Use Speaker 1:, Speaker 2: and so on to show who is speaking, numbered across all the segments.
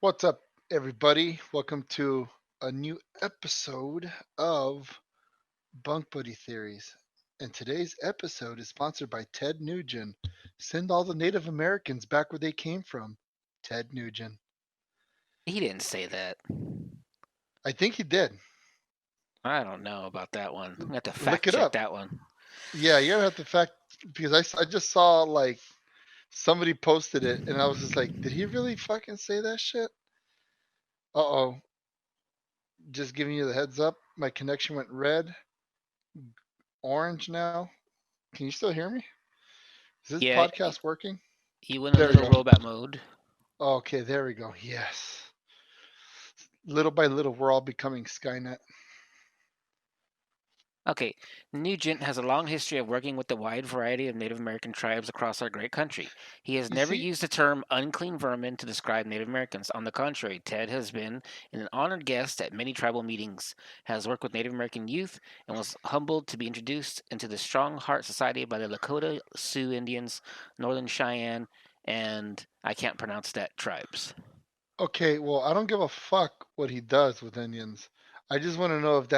Speaker 1: What's up, everybody? Welcome to a new episode of Bunk Buddy Theories. And today's episode is sponsored by Ted Nugent. Send all the Native Americans back where they came from. Ted Nugent.
Speaker 2: He didn't say that.
Speaker 1: I think he did.
Speaker 2: I don't know about that one. I have to
Speaker 1: Look
Speaker 2: fact
Speaker 1: it
Speaker 2: check
Speaker 1: up.
Speaker 2: that one.
Speaker 1: Yeah, you're gonna have to fact because I just saw like somebody posted it and I was just like, did he really fucking say that shit? Uh oh. Just giving you the heads up. My connection went red, orange now. Can you still hear me? Is this
Speaker 2: Yeah,
Speaker 1: podcast working?
Speaker 2: you went a
Speaker 1: There we
Speaker 2: little
Speaker 1: go.
Speaker 2: robot mode.
Speaker 1: Okay, there we go. Yes. Little by little, we're all becoming Skynet.
Speaker 2: Okay, Nugent has a long history of working with a wide variety of Native American tribes across our great country. He has
Speaker 1: You
Speaker 2: never
Speaker 1: see?
Speaker 2: used the term unclean vermin to describe Native Americans. On the contrary, Ted has been an honored guest at many tribal meetings, has worked with Native American youth, and was humbled to be introduced into the Strong Heart Society by the Lakota Sioux Indians, Northern Cheyenne, and I can't pronounce that tribes.
Speaker 1: Okay, well, I don't give a fuck what he does with Indians. I just want to know if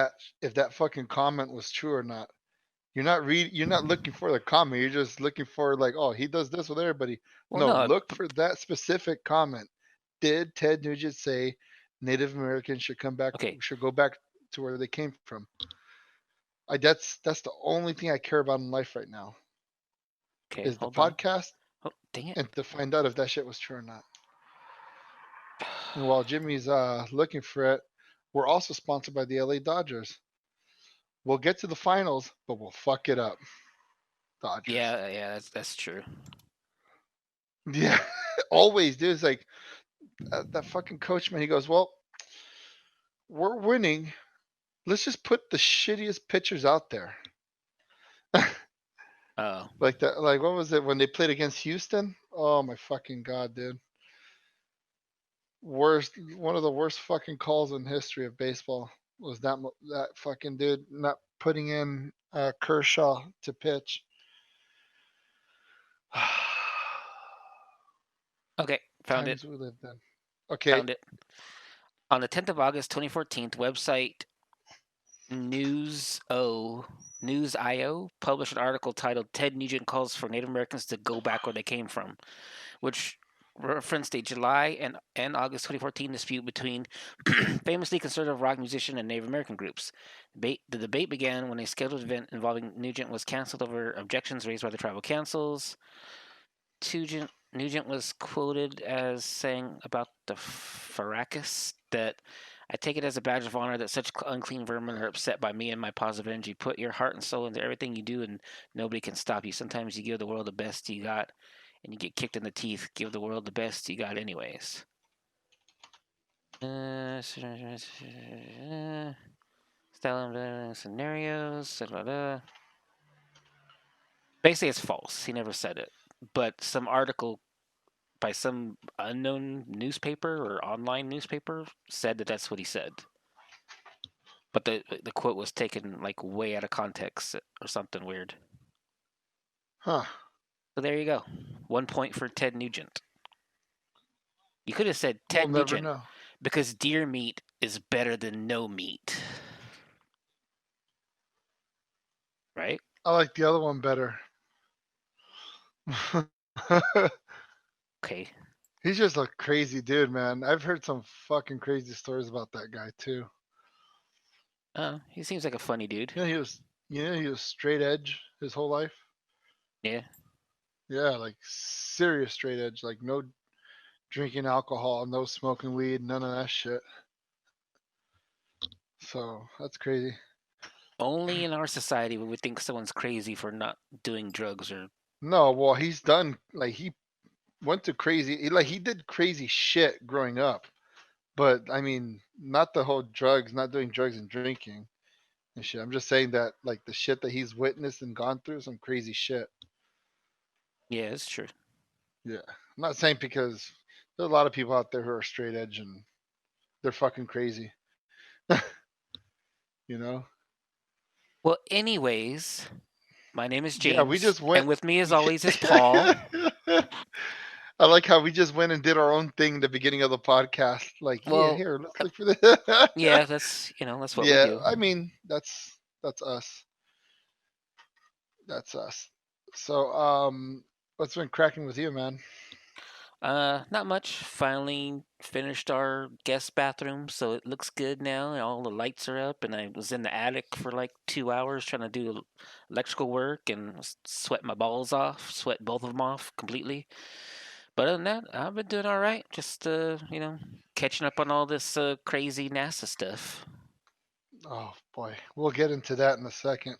Speaker 1: that fucking comment was true or not. You're not looking for the comment. You're just looking for like, oh, he does this with everybody.
Speaker 2: Well,
Speaker 1: No,
Speaker 2: no,
Speaker 1: look for that specific comment. Did Ted Nugent say Native Americans
Speaker 2: okay,
Speaker 1: should go back to where they came from? That's the only thing I care about in life right now
Speaker 2: okay,
Speaker 1: is the
Speaker 2: hold on.
Speaker 1: podcast
Speaker 2: Oh, dang it.
Speaker 1: and to find out if that shit was true or not. And while Jimmy's looking for it, we're also sponsored by the LA Dodgers. We'll get to the finals, but we'll fuck it up. Dodgers.
Speaker 2: Yeah, that's true.
Speaker 1: Yeah, always, dude. It's like that fucking coach, man. He goes, well, we're winning. Let's just put the shittiest pitchers out there.
Speaker 2: Oh,
Speaker 1: Like that. Like what was it when they played against Houston? Oh my fucking god, dude. One of the worst fucking calls in history of baseball was that fucking dude not putting in Kershaw to pitch.
Speaker 2: okay, found it.
Speaker 1: Times we lived in. Okay,
Speaker 2: Found it. On the 10th of August 2014, website News O News IO published an article titled "Ted Nugent Calls for Native Americans to Go Back Where They Came From," which referenced a July and August 2014 dispute between famously conservative rock musician and Native American groups. The debate began when a scheduled event involving Nugent was canceled over objections raised by the tribal councils. Nugent was quoted as saying about the Farrakis that I take it as a badge of honor that such unclean vermin are upset by me and my positive energy. Put your heart and soul into everything you do, and nobody can stop you. Sometimes you give the world the best you got, and you get kicked in the teeth. Give the world the best you got, anyways. Style scenarios. Basically, it's false. He never said it. But some article by some unknown newspaper or online newspaper said that that's what he said. But the quote was taken like way out of context or something weird.
Speaker 1: huh?
Speaker 2: So there you go. 1 point for Ted Nugent. You could have said
Speaker 1: We'll
Speaker 2: Ted
Speaker 1: never
Speaker 2: Nugent
Speaker 1: know.
Speaker 2: because deer meat is better than no meat, right?
Speaker 1: I like the other one better.
Speaker 2: Okay.
Speaker 1: He's just a crazy dude, man. I've heard some fucking crazy stories about that guy too.
Speaker 2: He seems like a funny dude.
Speaker 1: He was straight edge his whole life.
Speaker 2: Yeah.
Speaker 1: Yeah, like serious straight edge, like no drinking alcohol, no smoking weed, none of that shit. So that's crazy.
Speaker 2: Only in our society would we think someone's crazy for not doing drugs or.
Speaker 1: No, well, he's done like he went to crazy, like he did crazy shit growing up. But I mean, not the whole drugs, not doing drugs and drinking and shit. I'm just saying that like the shit that he's witnessed and gone through, some crazy shit.
Speaker 2: Yeah, it's true.
Speaker 1: Yeah, I'm not saying because there's a lot of people out there who are straight edge and they're fucking crazy. You know?
Speaker 2: Well, anyways, my name is
Speaker 1: Yeah, we
Speaker 2: James,
Speaker 1: just
Speaker 2: and
Speaker 1: went.
Speaker 2: with me, as always, is Paul.
Speaker 1: I like how we just went and did our own thing in the beginning of the podcast. Like, yeah,
Speaker 2: Well,
Speaker 1: here, let's look for this.
Speaker 2: yeah, that's what we
Speaker 1: Yeah,
Speaker 2: do.
Speaker 1: I mean, that's us. That's us. So, what's been cracking with you, man?
Speaker 2: Not much. Finally finished our guest bathroom, so it looks good now. And all the lights are up, and I was in the attic for like 2 hours trying to do electrical work and sweat my balls off, sweat both of them off completely. But other than that, I've been doing all right. Just catching up on all this crazy NASA stuff.
Speaker 1: Oh boy, we'll get into that in a second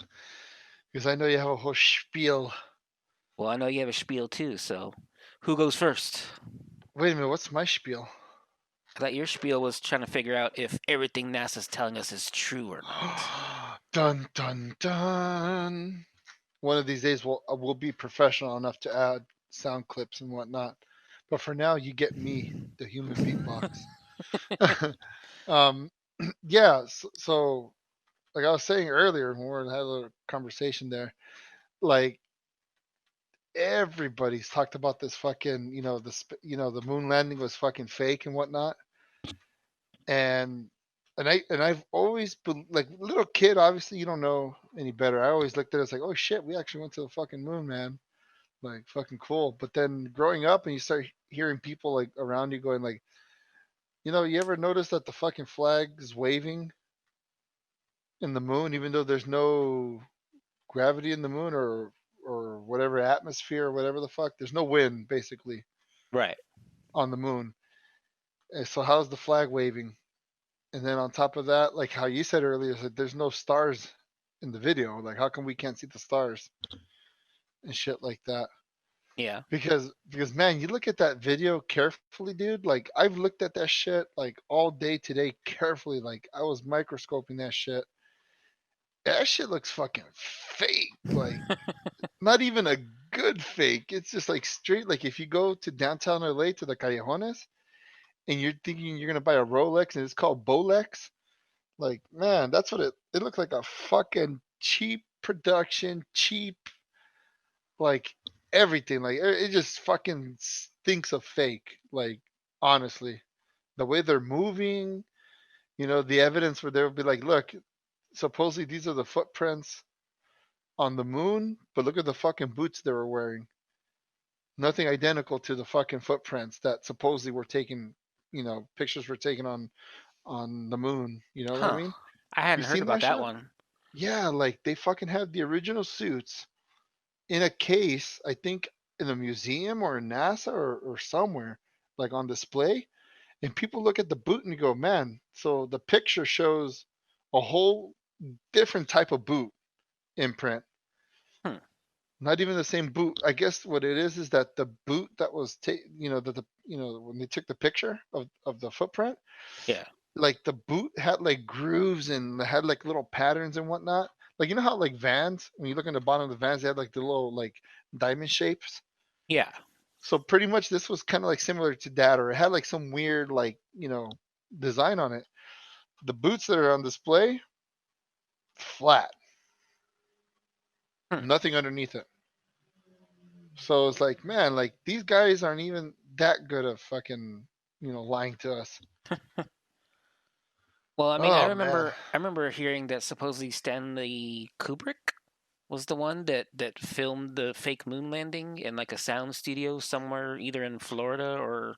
Speaker 1: because I know you have a whole spiel.
Speaker 2: Well, I know you have a spiel too, so who goes first?
Speaker 1: Wait a minute, what's my spiel?
Speaker 2: I thought your spiel was trying to figure out if everything NASA's telling us is true or not.
Speaker 1: Dun dun dun. One of these days we'll be professional enough to add sound clips and whatnot. But for now, you get me, the human beatbox. um, yeah. So, like I was saying earlier when we had a little conversation there, like everybody's talked about this fucking, the moon landing was fucking fake and whatnot. And I've always been like little kid. Obviously, you don't know any better. I always looked at it as like, oh shit, we actually went to the fucking moon, man. Like fucking cool. But then growing up and you start hearing people like around you going like, you ever notice that the fucking flag is waving in the moon, even though there's no gravity in the moon or whatever atmosphere or whatever the fuck. There's no wind basically
Speaker 2: Right.
Speaker 1: on the moon. And so how's the flag waving? And then on top of that, like how you said earlier, that there's no stars in the video. Like how come we can't see the stars and shit like that?
Speaker 2: Yeah.
Speaker 1: Because man, you look at that video carefully, dude. Like I've looked at that shit like all day today carefully. Like I was microscoping that shit. That shit looks fucking fake. Like not even a good fake. It's just like straight. Like if you go to downtown LA to the Callejones and you're thinking you're gonna buy a Rolex and it's called Bolex, like man, that's what it looks like, a fucking cheap production, cheap like everything. Like it just fucking stinks of fake. Like honestly, the way they're moving, the evidence where they'll be like, look, supposedly these are the footprints on the moon, but look at the fucking boots they were wearing. Nothing identical to the fucking footprints that supposedly were taken. Pictures were taken on the moon. You know what I
Speaker 2: Huh.
Speaker 1: mean?
Speaker 2: I
Speaker 1: You
Speaker 2: hadn't heard
Speaker 1: seen
Speaker 2: about
Speaker 1: that
Speaker 2: that
Speaker 1: shit?
Speaker 2: one.
Speaker 1: Yeah, like they fucking have the original suits in a case, I think in a museum or in NASA or somewhere, like on display. And people look at the boot and go, man, so the picture shows a whole different type of boot imprint.
Speaker 2: Hmm.
Speaker 1: Not even the same boot. I guess what it is that the boot that was when they took the picture of the footprint,
Speaker 2: Yeah.
Speaker 1: like the boot had like grooves and had like little patterns and whatnot. Like you know how like Vans, when you look in the bottom of the Vans, they had like the little like diamond shapes.
Speaker 2: Yeah.
Speaker 1: So pretty much this was kind of like similar to that, or it had like some weird like design on it. The boots that are on display, flat,
Speaker 2: Hmm.
Speaker 1: nothing underneath it. So it's like, man, like these guys aren't even that good at fucking lying to us.
Speaker 2: Well, I mean,
Speaker 1: Oh man,
Speaker 2: I remember hearing that supposedly Stanley Kubrick was the one that filmed the fake moon landing in like a sound studio somewhere, either in Florida or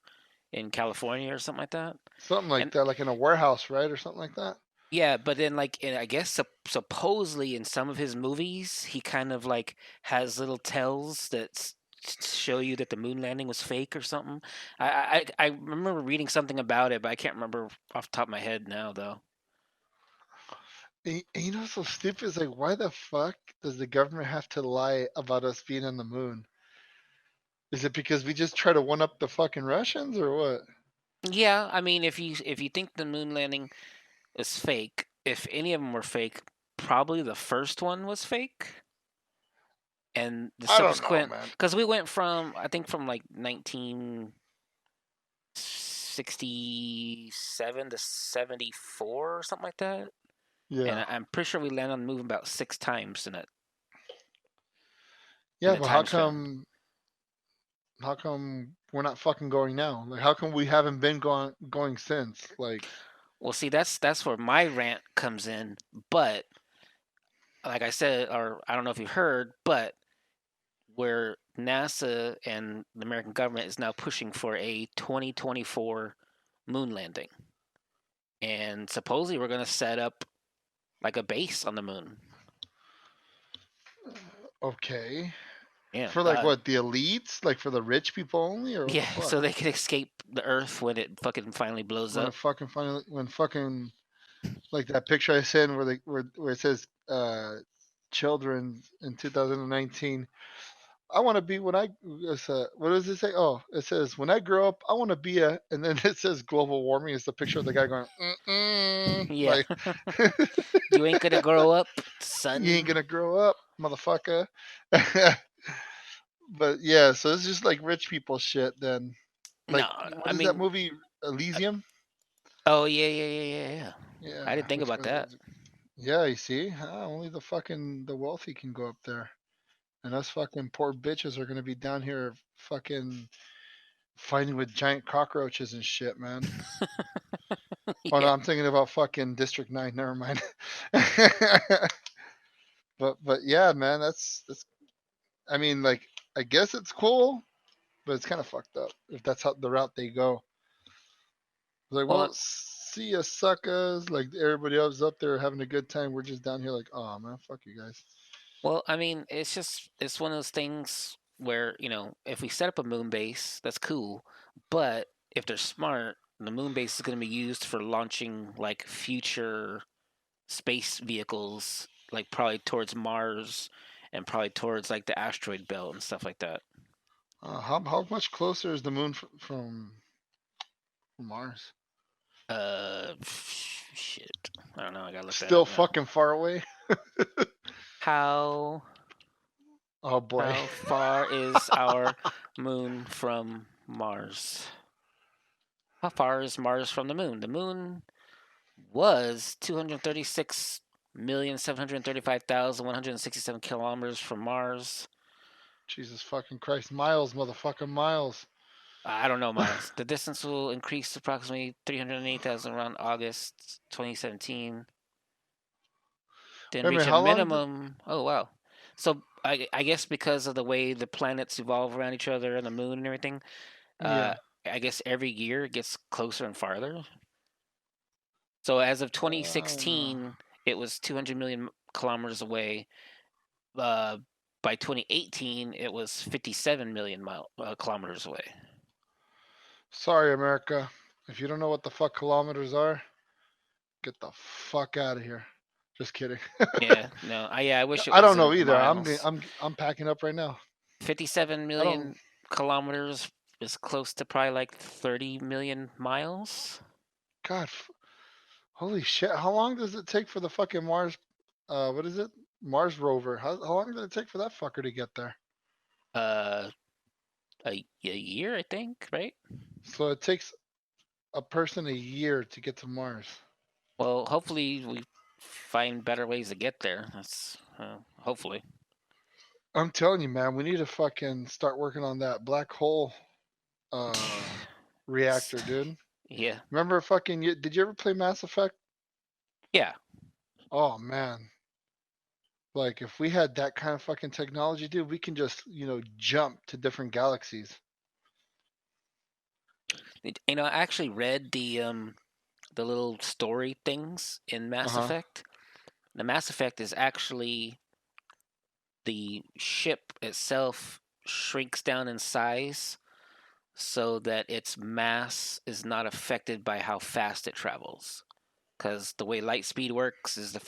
Speaker 2: in California or something like that.
Speaker 1: something like
Speaker 2: And
Speaker 1: that, like in a warehouse, right, or something like that.
Speaker 2: yeah, but then like I guess supposedly in some of his movies, he kind of like has little tells that show you that the moon landing was fake or something. I remember reading something about it, but I can't remember off the top of my head now though.
Speaker 1: And you know what's so stupid is like, why the fuck does the government have to lie about us being on the moon? Is it because we just try to one up the fucking Russians or what?
Speaker 2: Yeah, I mean, if you think the moon landing is fake, if any of them were fake, probably the first one was fake, and the
Speaker 1: I don't know,
Speaker 2: subsequent,
Speaker 1: man.
Speaker 2: because we went from I think from like 1967 to 74 or something like that, and
Speaker 1: Yeah,
Speaker 2: I'm pretty sure we landed on the moon about 6 times in
Speaker 1: yeah,
Speaker 2: a
Speaker 1: but how
Speaker 2: time span.
Speaker 1: come? how come we're not fucking going now? Like, how come we haven't been going since? Like,
Speaker 2: Well, see, that's where my rant comes in. But like I said, or I don't know if you heard, but where NASA and the American government is now pushing for a 2024 moon landing, and supposedly we're going to set up like a base on the moon.
Speaker 1: okay,
Speaker 2: Yeah,
Speaker 1: for like what, the elites, like for the rich people only, or what the
Speaker 2: yeah,
Speaker 1: fuck?
Speaker 2: so they can escape the Earth when it fucking finally blows
Speaker 1: When
Speaker 2: up.
Speaker 1: it fucking finally, when fucking like that picture I sent where where it says children in 2019. I want to be when I what does it say? Oh, it says when I grow up, I want to be a, and then it says global warming. It's the picture of the guy going,
Speaker 2: Yeah,
Speaker 1: like
Speaker 2: you ain't gonna grow up,
Speaker 1: you ain't
Speaker 2: son.
Speaker 1: gonna grow up, motherfucker. But yeah, so it's just like rich people shit. Then,
Speaker 2: No,
Speaker 1: like, what
Speaker 2: I
Speaker 1: is that
Speaker 2: mean,
Speaker 1: movie, Elysium?
Speaker 2: oh yeah. I
Speaker 1: Yeah,
Speaker 2: didn't think
Speaker 1: which
Speaker 2: about
Speaker 1: was,
Speaker 2: that.
Speaker 1: yeah. You see, only the wealthy can go up there, and us fucking poor bitches are gonna be down here fucking fighting with giant cockroaches and shit, man. Oh no,
Speaker 2: Yeah.
Speaker 1: I'm thinking about fucking District 9. Never mind. But yeah, man, that's. I mean, like, I guess it's cool, but it's kind of fucked up if that's how the route they go. Like,
Speaker 2: Well,
Speaker 1: well, see ya, suckers. Like everybody else up there having a good time. We're just down here like, oh man, fuck you guys.
Speaker 2: I mean, it's one of those things where, if we set up a moon base, that's cool. But if they're smart, the moon base is going to be used for launching like future space vehicles, like probably towards Mars and probably towards like the asteroid belt and stuff like that.
Speaker 1: How much closer is the moon from Mars?
Speaker 2: Shit. I don't know. I gotta look that
Speaker 1: Still
Speaker 2: up now.
Speaker 1: fucking far away.
Speaker 2: How
Speaker 1: Oh boy.
Speaker 2: how far is our moon from Mars? How far is Mars from the moon? The moon was 236,735,167 kilometers from Mars.
Speaker 1: Jesus fucking Christ, miles, motherfucking miles.
Speaker 2: I don't know miles. The distance will increase to approximately 308,000 around August 2017. Then
Speaker 1: Wait a
Speaker 2: reach
Speaker 1: minute,
Speaker 2: a
Speaker 1: how long?
Speaker 2: minimum. Oh, wow. So I guess because of the way the planets evolve around each other and the moon and everything, uh,
Speaker 1: Yeah.
Speaker 2: I guess every year it gets closer and farther. So as of
Speaker 1: Uh,
Speaker 2: 2016, it was 200 million kilometers away. Uh, by 2018, it was 57 million kilometers away.
Speaker 1: sorry, America. If you don't know what the fuck kilometers are, get the fuck out of here. Just kidding.
Speaker 2: Yeah, no, I wish it
Speaker 1: I
Speaker 2: was
Speaker 1: don't know
Speaker 2: in
Speaker 1: either.
Speaker 2: miles.
Speaker 1: I'm packing up right now.
Speaker 2: 57
Speaker 1: I don't.
Speaker 2: million kilometers is close to probably like 30 million miles.
Speaker 1: God, holy shit! How long does it take for the fucking Mars? What is it? Mars rover. How long did it take for that fucker to get there?
Speaker 2: Uh, a year, I think, right?
Speaker 1: So it takes a person a year to get to Mars.
Speaker 2: Well, hopefully we find better ways to get there. That's hopefully.
Speaker 1: I'm telling you, man, we need to fucking start working on that black hole reactor, dude.
Speaker 2: Yeah,
Speaker 1: Remember fucking? Did you ever play Mass Effect?
Speaker 2: yeah.
Speaker 1: Oh man, like if we had that kind of fucking technology, dude, we can just jump to different galaxies.
Speaker 2: I actually read the little story things in
Speaker 1: Uh
Speaker 2: Mass
Speaker 1: huh.
Speaker 2: Effect. The Mass Effect is actually the ship itself shrinks down in size so that its mass is not affected by how fast it travels. Because the way light speed works is the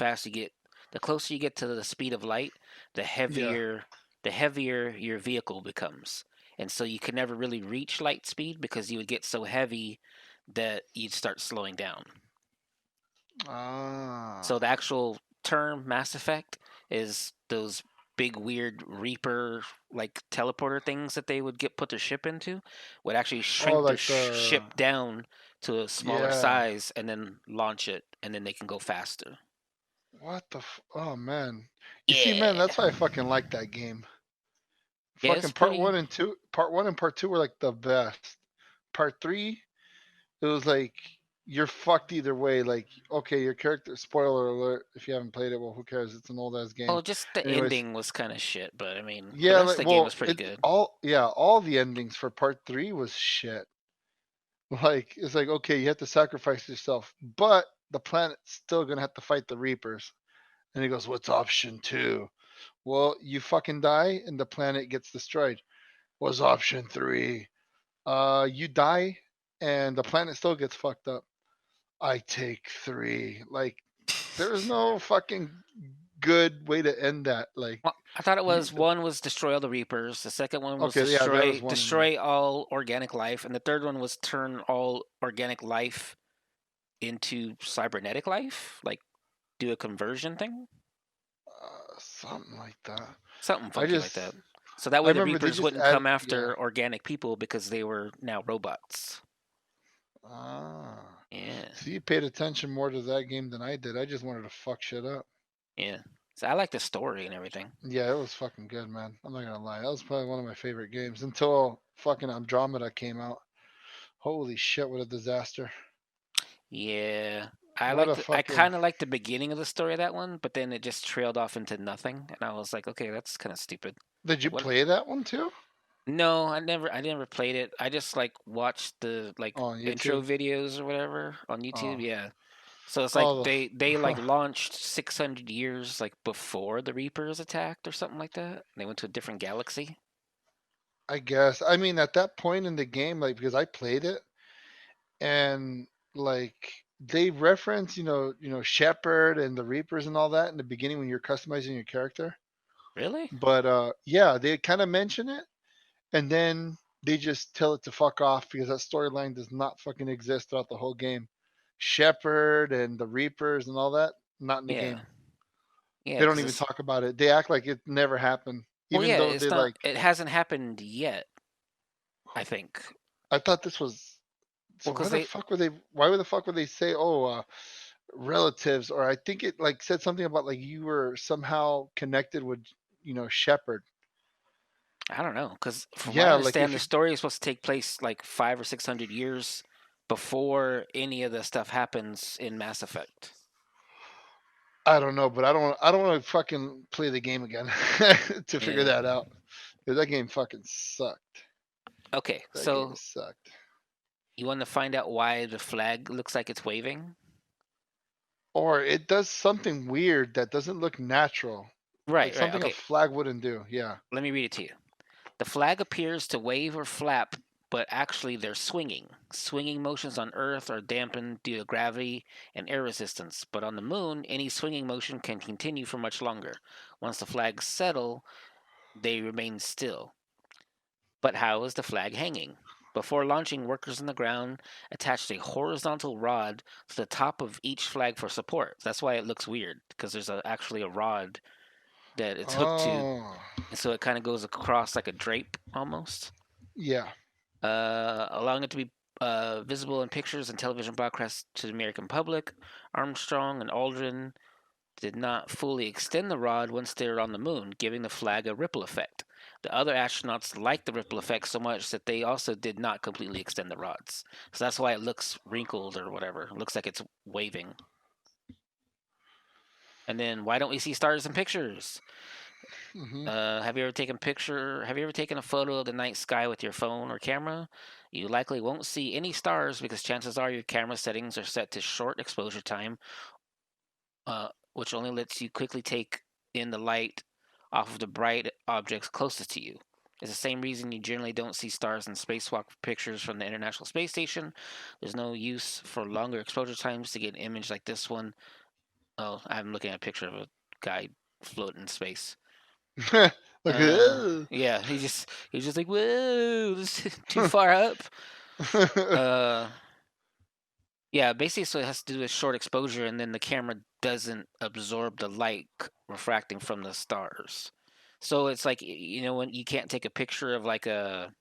Speaker 2: closer you get to the speed of light, the
Speaker 1: Yeah.
Speaker 2: heavier the heavier your vehicle becomes. And so you could never really reach light speed because you would get so heavy that you'd start slowing down. So
Speaker 1: Ah.
Speaker 2: the actual term Mass Effect is those big weird Reaper like teleporter things that they would get put their ship into would actually
Speaker 1: Oh,
Speaker 2: shrink their
Speaker 1: like the
Speaker 2: ship down to a smaller
Speaker 1: yeah.
Speaker 2: size and then launch it and then they can go faster.
Speaker 1: What the? Oh man. You see, man,
Speaker 2: Yeah.
Speaker 1: that's why I fucking like that game.
Speaker 2: Yeah, it's
Speaker 1: Fucking part
Speaker 2: pretty.
Speaker 1: one and two. Part one and part two were like the best. Part three, it was like you're fucked either way. Like, okay, your character. Spoiler alert! If you haven't played it, well, who cares? It's an old ass game.
Speaker 2: Well, just the
Speaker 1: Anyways,
Speaker 2: ending was kind of shit, but I mean, the
Speaker 1: yeah,
Speaker 2: rest of
Speaker 1: like,
Speaker 2: the game
Speaker 1: well,
Speaker 2: was pretty
Speaker 1: it
Speaker 2: good.
Speaker 1: all the endings for part three was shit. Like, it's like, okay, you have to sacrifice yourself, but the planet's still gonna have to fight the Reapers. And he goes, "What's option two?" Well, you fucking die and the planet gets destroyed. What's option three? You die and the planet still gets fucked up. I take three. Like, there is no fucking good way to end that. Like,
Speaker 2: Well, I thought it
Speaker 1: you,
Speaker 2: was one was destroy all the Reapers, the second one was
Speaker 1: okay, yeah, that was one of them.
Speaker 2: destroy all organic life, and the third one was turn all organic life into cybernetic life, like do a conversion thing,
Speaker 1: Something like that.
Speaker 2: something
Speaker 1: I
Speaker 2: funky like
Speaker 1: just,
Speaker 2: that. So that
Speaker 1: I
Speaker 2: way the
Speaker 1: remember they
Speaker 2: Reapers
Speaker 1: just
Speaker 2: wouldn't
Speaker 1: added,
Speaker 2: come
Speaker 1: yeah.
Speaker 2: after organic people because they were now robots.
Speaker 1: Ah.
Speaker 2: Yeah,
Speaker 1: So you paid attention more to that game than I did. I just wanted to fuck shit up.
Speaker 2: yeah. So I like the story and everything.
Speaker 1: Yeah, it was fucking good, man. I'm not gonna lie. That was probably one of my favorite games until fucking Andromeda came out. Holy shit, what a disaster.
Speaker 2: Yeah.
Speaker 1: What a
Speaker 2: I
Speaker 1: fucking.
Speaker 2: kind of liked the beginning of the story of that one, but then it just trailed off into nothing, and I was like, okay, that's kind of stupid.
Speaker 1: Did you
Speaker 2: What?
Speaker 1: play that one too?
Speaker 2: No, I never played it. I just like watched the like
Speaker 1: Oh, on
Speaker 2: intro
Speaker 1: YouTube?
Speaker 2: videos or whatever on YouTube.
Speaker 1: Oh.
Speaker 2: Yeah. So it's like
Speaker 1: Oh,
Speaker 2: they like launched 600 years like before the Reapers attacked or something like that. They went to a different galaxy.
Speaker 1: I guess. I mean, at that point in the game, like, because I played it and, like, they reference, Shepherd and the Reapers and all that in the beginning when you're customizing your character.
Speaker 2: Really?
Speaker 1: But, yeah, they kind of mention it and then they just tell it to fuck off because that storyline does not fucking exist throughout the whole game. Shepherd and the Reapers and all that, not in the
Speaker 2: Yeah.
Speaker 1: game.
Speaker 2: Yeah,
Speaker 1: They don't
Speaker 2: because
Speaker 1: even
Speaker 2: it's
Speaker 1: talk about it. They act like it never happened,
Speaker 2: well,
Speaker 1: even
Speaker 2: yeah,
Speaker 1: though
Speaker 2: it's
Speaker 1: they
Speaker 2: not.
Speaker 1: like.
Speaker 2: It hasn't happened yet. I think.
Speaker 1: I thought this was.
Speaker 2: Well,
Speaker 1: So why
Speaker 2: because
Speaker 1: the
Speaker 2: they
Speaker 1: fuck would they? Why would the fuck would they say, "Oh, relatives"? Or I think it like said something about like you were somehow connected with, Shepherd.
Speaker 2: I don't know, because from what I
Speaker 1: Yeah, like
Speaker 2: understand,
Speaker 1: if
Speaker 2: the
Speaker 1: you.
Speaker 2: story is supposed to take place like 500 or 600 years before any of the stuff happens in Mass Effect.
Speaker 1: I don't know, but I don't want to fucking play the game again to figure
Speaker 2: Yeah.
Speaker 1: that out. Because that game fucking sucked.
Speaker 2: Okay,
Speaker 1: That game
Speaker 2: so
Speaker 1: sucked.
Speaker 2: you want to find out why the flag looks like it's waving?
Speaker 1: Or it does something weird that doesn't look natural. Like
Speaker 2: Right, right.
Speaker 1: something a
Speaker 2: Okay,
Speaker 1: flag wouldn't do. Yeah.
Speaker 2: let me read it to you. The flag appears to wave or flap, but actually they're swinging. Swinging motions on Earth are dampened due to gravity and air resistance, but on the moon, any swinging motion can continue for much longer. Once the flags settle, they remain still. But how is the flag hanging? Before launching, workers on the ground attached a horizontal rod to the top of each flag for support. That's why it looks weird, because there's actually a rod that it's hooked to,
Speaker 1: Oh.
Speaker 2: and so it kind of goes across like a drape almost,
Speaker 1: Yeah.
Speaker 2: allowing it to be visible in pictures and television broadcasts to the American public. Armstrong and Aldrin did not fully extend the rod once they were on the moon, giving the flag a ripple effect. The other astronauts liked the ripple effect so much that they also did not completely extend the rods. So that's why it looks wrinkled or whatever. It looks like it's waving. And then why don't we see stars in pictures?
Speaker 1: Hmm.
Speaker 2: Have you ever taken Have you ever taken a photo of the night sky with your phone or camera? You likely won't see any stars because chances are your camera settings are set to short exposure time, which only lets you quickly take in the light off of the bright objects closest to you. It's the same reason you generally don't see stars in spacewalk pictures from the International Space Station. There's no use for longer exposure times to get an image like this one. Oh, I'm looking at a picture of a guy floating in space.
Speaker 1: Like, ugh.
Speaker 2: Yeah, he's just like, whoa, this is too far up. Uh, yeah, basically, so it has to do with short exposure, and then the camera doesn't absorb the light refracting from the stars. So it's like when you can't take a picture of like a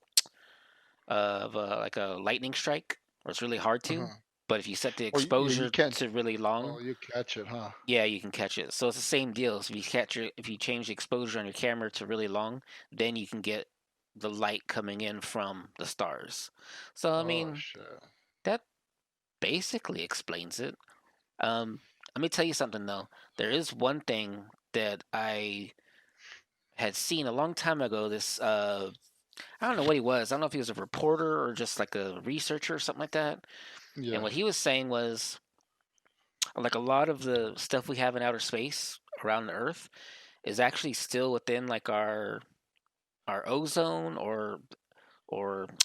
Speaker 2: lightning strike, or it's really hard to.
Speaker 1: Uh-huh.
Speaker 2: But if you set the
Speaker 1: Or yeah, you
Speaker 2: exposure
Speaker 1: can't.
Speaker 2: to really long,
Speaker 1: Oh, you catch it, huh?
Speaker 2: yeah, you can catch it. So it's the same deal. So if you change the exposure on your camera to really long, then you can get the light coming in from the stars. So I
Speaker 1: Oh
Speaker 2: mean,
Speaker 1: shit.
Speaker 2: that basically explains it. Um, Let me tell you something though. There is one thing that I had seen a long time ago. This I don't know what he was. I don't know if he was a reporter or just like a researcher or something like that. And
Speaker 1: Yeah.
Speaker 2: what he was saying was like a lot of the stuff we have in outer space around the Earth is actually still within like our ozone or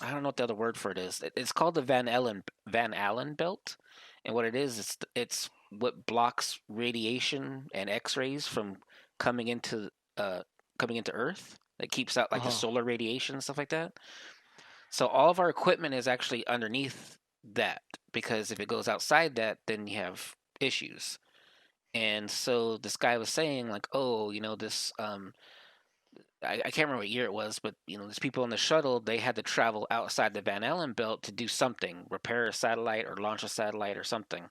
Speaker 2: I don't know what the other word for it is. It's called the Van Allen belt, and what it is, it's what blocks radiation and X-rays from coming into uh coming into Earth. That keeps out
Speaker 1: Uh
Speaker 2: like the
Speaker 1: huh.
Speaker 2: solar radiation and stuff like that. So all of our equipment is actually underneath that because if it goes outside that, then you have issues. And so this guy was saying like, oh, this I can't remember what year it was, but these people in the shuttle, they had to travel outside the Van Allen belt to do something, repair a satellite or launch a satellite or something.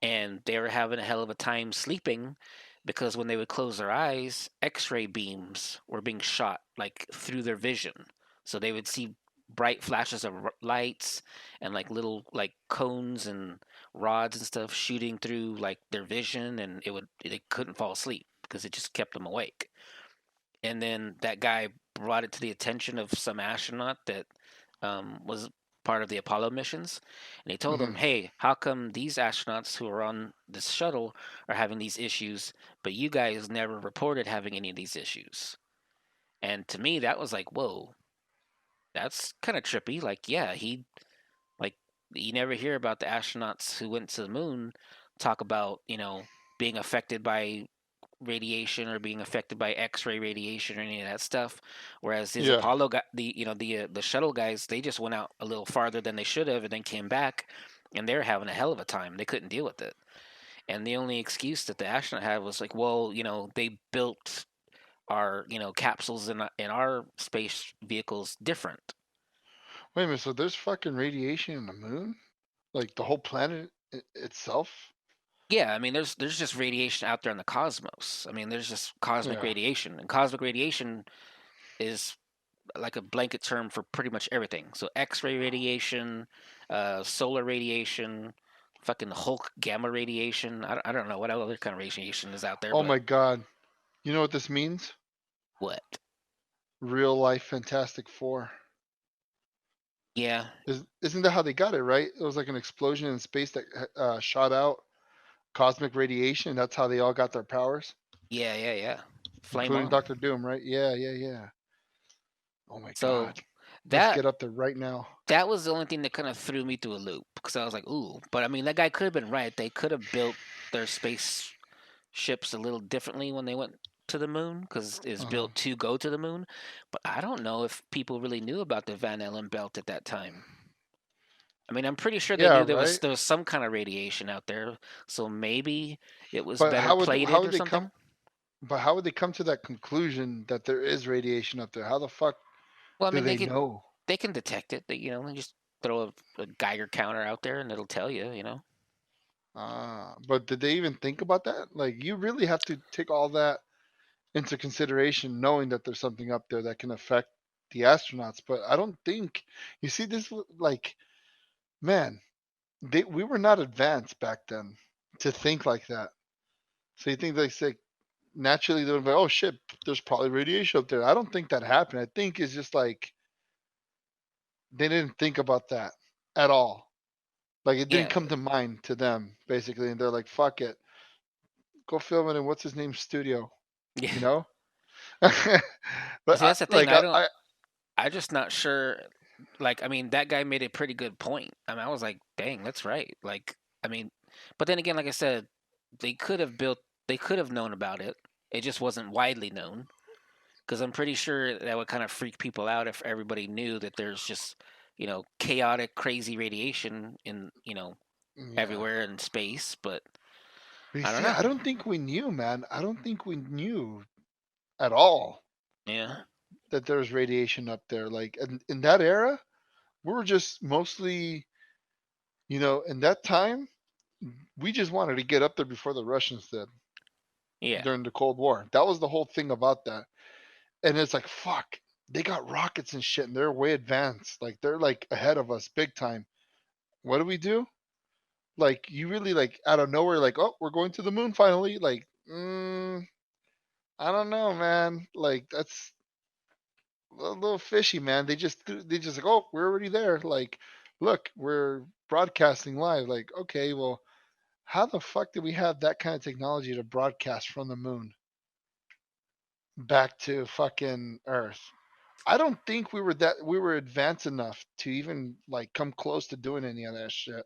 Speaker 2: And they were having a hell of a time sleeping because when they would close their eyes, X-ray beams were being shot like through their vision. So they would see bright flashes of lights and like little like cones and rods and stuff shooting through like their vision, and they couldn't fall asleep because it just kept them awake. And then that guy brought it to the attention of some astronaut that was part of the Apollo missions, and he told
Speaker 1: Hmm.
Speaker 2: him, "Hey, how come these astronauts who are on this shuttle are having these issues, but you guys never reported having any of these issues?" And to me, that was like, "Whoa, that's kind of trippy." Like, yeah, like you never hear about the astronauts who went to the moon talk about being affected by radiation or being affected by X-ray radiation or any of that stuff. Whereas these
Speaker 1: Yeah.
Speaker 2: Apollo guy, the shuttle guys, they just went out a little farther than they should have, and then came back, and they're having a hell of a time. They couldn't deal with it, and the only excuse that the astronaut had was like, well, they built our capsules in our space vehicles different.
Speaker 1: Wait a minute. So there's fucking radiation in the moon? Like the whole planet itself?
Speaker 2: Yeah, I mean, there's just radiation out there in the cosmos. I mean, there's just cosmic
Speaker 1: Yeah.
Speaker 2: radiation, and cosmic radiation is like a blanket term for pretty much everything. So X-ray radiation, solar radiation, fucking Hulk gamma radiation. I don't know what other kind of radiation is out there,
Speaker 1: Oh
Speaker 2: but
Speaker 1: my God. You know what this means?
Speaker 2: what?
Speaker 1: Real life Fantastic Four.
Speaker 2: Yeah,
Speaker 1: Isn't that how they got it, right? It was like an explosion in space that shot out cosmic radiation. That's how they all got their powers,
Speaker 2: yeah. Flame
Speaker 1: including
Speaker 2: on.
Speaker 1: Doctor Doom, right? Yeah, yeah, yeah. Oh my
Speaker 2: So
Speaker 1: God. Let's
Speaker 2: that
Speaker 1: get up there right now.
Speaker 2: that was the only thing that kind of threw me through a loop because I was like, ooh. But I mean, that guy could have been right. They could have built their space ships a little differently when they went to the moon because it's
Speaker 1: Uh-huh.
Speaker 2: built to go to the moon. But I don't know if people really knew about the Van Allen belt at that time. I mean, I'm pretty sure they
Speaker 1: Yeah,
Speaker 2: knew
Speaker 1: right.
Speaker 2: there was some kind of radiation out there, so maybe it was
Speaker 1: But
Speaker 2: better
Speaker 1: how
Speaker 2: plated
Speaker 1: would
Speaker 2: or
Speaker 1: they come?
Speaker 2: something.
Speaker 1: But how would they come to that conclusion that there is radiation up there? How the fuck
Speaker 2: Well, I
Speaker 1: do
Speaker 2: mean,
Speaker 1: they know?
Speaker 2: they can detect it. They just throw a Geiger counter out there and it'll tell you.
Speaker 1: But did they even think about that? Like, you really have to take all that into consideration, knowing that there's something up there that can affect the astronauts. But I don't think you see this. Like, man, we were not advanced back then to think like that. So you think they say naturally they're like, oh shit, there's probably radiation up there. I don't think that happened. I think it's just like they didn't think about that at all. Like it didn't
Speaker 2: Yeah,
Speaker 1: come to mind to them basically, and they're like, fuck it, go film it in what's his name's studio,
Speaker 2: yeah.
Speaker 1: you know. but
Speaker 2: See, that's the thing.
Speaker 1: like
Speaker 2: I'm just not sure. Like, I mean, that guy made a pretty good point. I mean, I was like, dang, that's right. Like, I mean, but then again, like I said, they could have built, they could have known about it. It just wasn't widely known. Because I'm pretty sure that would kind of freak people out if everybody knew that there's just, chaotic, crazy radiation in,
Speaker 1: yeah.
Speaker 2: everywhere in space. But
Speaker 1: But you
Speaker 2: I don't
Speaker 1: see,
Speaker 2: know.
Speaker 1: I don't think we knew, man. I don't think we knew at all
Speaker 2: Yeah.
Speaker 1: that there was radiation up there. Like in that era, we were just mostly In that time, we just wanted to get up there before the Russians did
Speaker 2: Yeah.
Speaker 1: during the Cold War. That was the whole thing about that. And it's like, fuck, they got rockets and shit, and they're way advanced. Like they're like ahead of us big time. What do we do? Like you really like out of nowhere, like, oh, we're going to the moon finally. Like, I don't know, man. Like that's a little fishy, man. They just like, oh, we're already there. Like, look, we're broadcasting live. Like, okay, well, how the fuck did we have that kind of technology to broadcast from the moon back to fucking Earth? I don't think we were advanced enough to even like come close to doing any of that shit.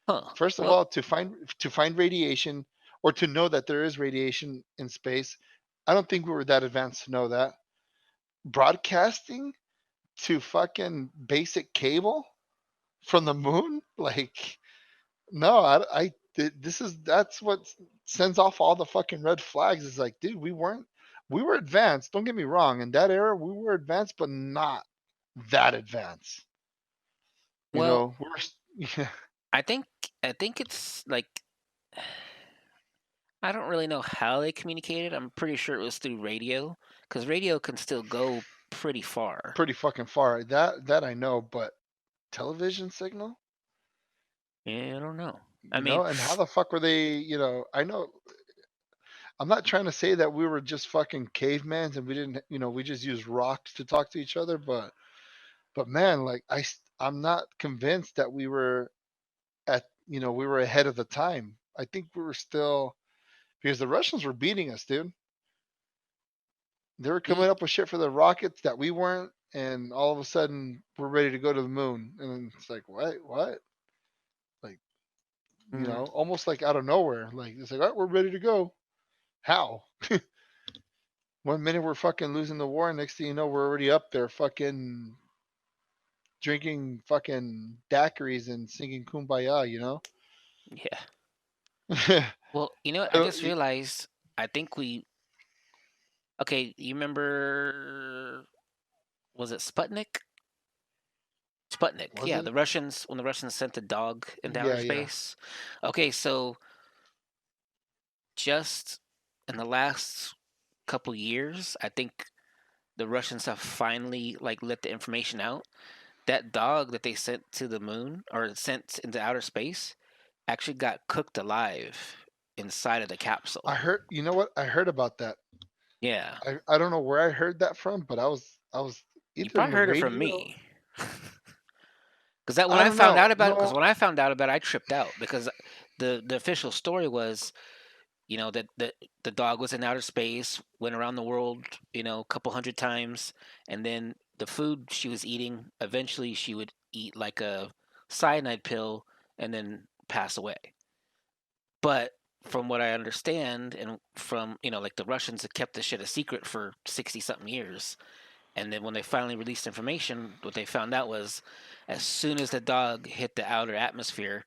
Speaker 2: Huh.
Speaker 1: First of
Speaker 2: Well,
Speaker 1: all, to find radiation or to know that there is radiation in space, I don't think we were that advanced to know that. Broadcasting to fucking basic cable from the moon, like no, that's what sends off all the fucking red flags. Is like, dude, we were advanced. Don't get me wrong. In that era, we were advanced, but not that advanced.
Speaker 2: well,
Speaker 1: We're yeah,
Speaker 2: I think I think it's like I don't really know how they communicated. I'm pretty sure it was through radio because radio can still go pretty far.
Speaker 1: pretty fucking far. That I know, but television signal,
Speaker 2: Yeah, I don't know. I mean,
Speaker 1: and how the fuck were they? I know. I'm not trying to say that we were just fucking cavemans and we didn't, we just used rocks to talk to each other, but man, like I'm not convinced that we were ahead of the time. I think we were still because the Russians were beating us, dude. They were coming
Speaker 2: ye-
Speaker 1: up with shit for the rockets that we weren't, and all of a sudden we're ready to go to the moon, and it's like what? Like
Speaker 2: mm,
Speaker 1: almost like out of nowhere. Like it's like, all right, we're ready to go. How? One minute we're fucking losing the war, next thing you know, we're already up there fucking drinking fucking daiquiris and singing kumbaya,
Speaker 2: yeah.
Speaker 1: I
Speaker 2: Well, you know what? I
Speaker 1: don't,
Speaker 2: just realized. I think we. Okay, you remember? Was it Sputnik? Sputnik.
Speaker 1: was
Speaker 2: Yeah,
Speaker 1: it?
Speaker 2: the Russians when the Russians sent the dog into outer
Speaker 1: Yeah, yeah.
Speaker 2: space. Okay, so just in the last couple years, I think the Russians have finally like let the information out. That dog that they sent to the moon or sent into outer space actually got cooked alive inside of the capsule.
Speaker 1: I heard. You know what? I heard about that.
Speaker 2: Yeah,
Speaker 1: I don't know where I heard that from, but I was
Speaker 2: you
Speaker 1: either in
Speaker 2: probably
Speaker 1: the
Speaker 2: heard it from
Speaker 1: radio.
Speaker 2: me. Because that when
Speaker 1: I
Speaker 2: I
Speaker 1: don't
Speaker 2: found
Speaker 1: know.
Speaker 2: out about it, because
Speaker 1: No,
Speaker 2: when I found out about it, I tripped out because the official story was, that the dog was in outer space, went around the world, a couple hundred times, and then the food she was eating, eventually she would eat like a cyanide pill and then pass away. But from what I understand, and from like the Russians had kept this shit a secret for 60 something years, and then when they finally released information, what they found out was, as soon as the dog hit the outer atmosphere,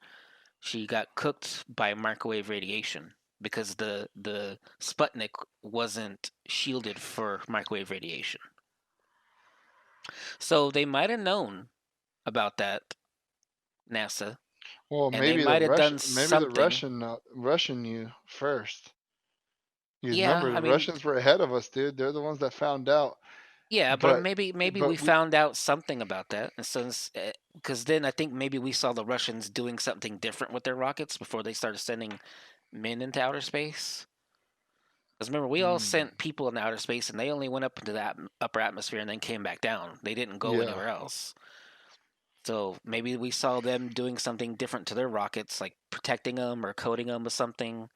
Speaker 2: she got cooked by microwave radiation because the Sputnik wasn't shielded for microwave radiation. So they might have known about that, NASA,
Speaker 1: well,
Speaker 2: and they
Speaker 1: maybe the
Speaker 2: might have
Speaker 1: Russian,
Speaker 2: done
Speaker 1: maybe the
Speaker 2: something.
Speaker 1: Russian knew first. You
Speaker 2: Yeah,
Speaker 1: remember
Speaker 2: I
Speaker 1: the
Speaker 2: mean,
Speaker 1: Russians were ahead of us, dude. They're the ones that found out.
Speaker 2: yeah, but
Speaker 1: But
Speaker 2: maybe we
Speaker 1: but we
Speaker 2: found out something about that, and since because then I think maybe we saw the Russians doing something different with their rockets before they started sending men into outer space. Because remember, we all
Speaker 1: mm,
Speaker 2: sent people into outer space, and they only went up into that upper atmosphere and then came back down. They didn't go
Speaker 1: yeah,
Speaker 2: anywhere else. So maybe we saw them doing something different to their rockets, like protecting them or coating them with something,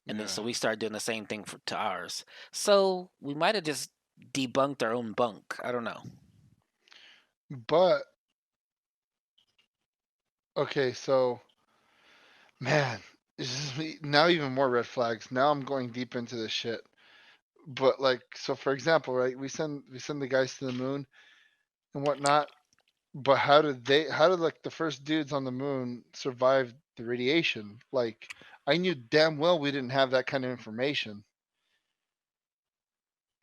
Speaker 2: and then
Speaker 1: yeah.
Speaker 2: so we started doing the same thing to ours. So we might have just debunked our own bunk. I don't know.
Speaker 1: But okay, so man, now even more red flags. Now I'm going deep into this shit. But like, so for example, right? We send the guys to the moon and whatnot. But how did like the first dudes on the moon survive the radiation? Like, I knew damn well we didn't have that kind of information.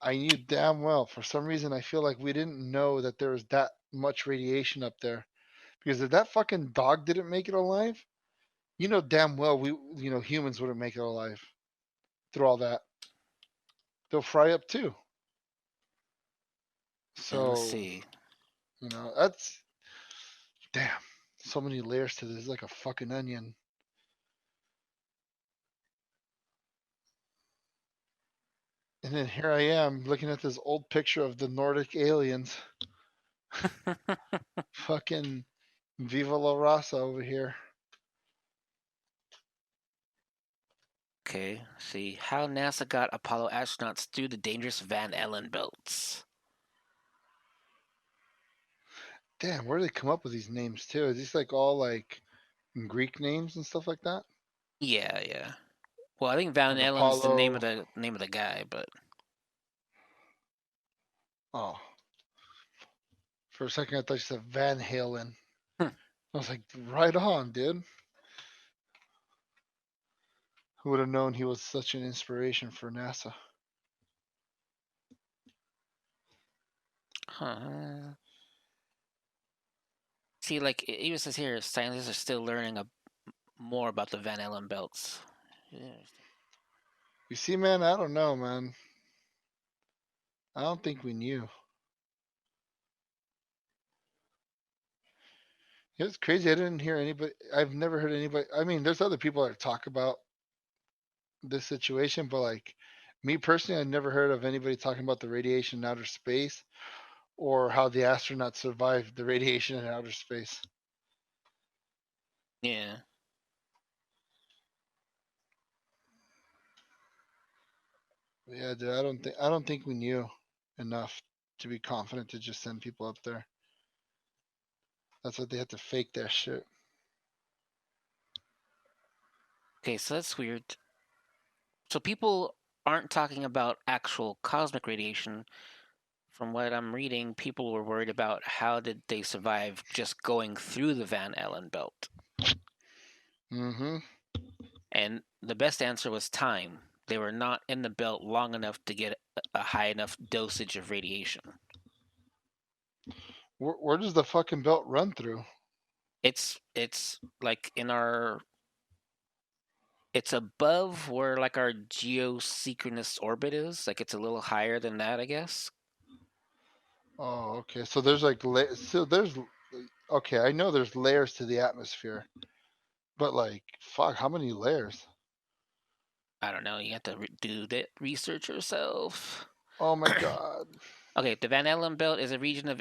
Speaker 1: I knew damn well. For some reason, I feel like we didn't know that there was that much radiation up there Because if that fucking dog didn't make it alive, you know damn well humans wouldn't make it alive through all that. They'll fry up too.
Speaker 2: And let's
Speaker 1: So,
Speaker 2: see.
Speaker 1: that's damn. So many layers to this. It's like a fucking onion. And then here I am looking at this old picture of the Nordic aliens. Fucking Viva La Raza over here.
Speaker 2: Okay, see how NASA got Apollo astronauts through the dangerous Van Allen belts.
Speaker 1: Damn, where do they come up with these names too? Is these like all like Greek names and stuff like that?
Speaker 2: Yeah, yeah. Well, I think Van
Speaker 1: Like
Speaker 2: Allen's the
Speaker 1: Apollo.
Speaker 2: name of the guy, but
Speaker 1: Oh, for a second I thought you said Van Halen.
Speaker 2: hmm.
Speaker 1: I was like, right on, dude. Who would have known he was such an inspiration for NASA?
Speaker 2: Huh. See, like it even says here, scientists are still learning more about the Van Allen belts. Yeah.
Speaker 1: You see, man, I don't know, man. I don't think we knew. It's crazy. I didn't hear anybody. I've never heard anybody. I mean, there's other people that talk about this situation, but like me personally, I never heard of anybody talking about the radiation in outer space or how the astronauts survived the radiation in outer space.
Speaker 2: Yeah.
Speaker 1: Yeah, dude, I don't think we knew enough to be confident to just send people up there. That's what they had to fake that shit.
Speaker 2: Okay, so that's weird. So people aren't talking about actual cosmic radiation. From what I'm reading, people were worried about how did they survive just going through the Van Allen belt.
Speaker 1: Mm-hmm.
Speaker 2: And the best answer was time. They were not in the belt long enough to get a high enough dosage of radiation.
Speaker 1: Where does the fucking belt run through?
Speaker 2: It's like in our it's above where like our geosynchronous orbit is. Like it's a little higher than that, I guess.
Speaker 1: Oh, okay. So there's like so there's okay. I know there's layers to the atmosphere, but like, fuck, how many layers?
Speaker 2: I don't know. You have to do that research yourself.
Speaker 1: Oh my god.
Speaker 2: Okay, the Van Allen belt is a region of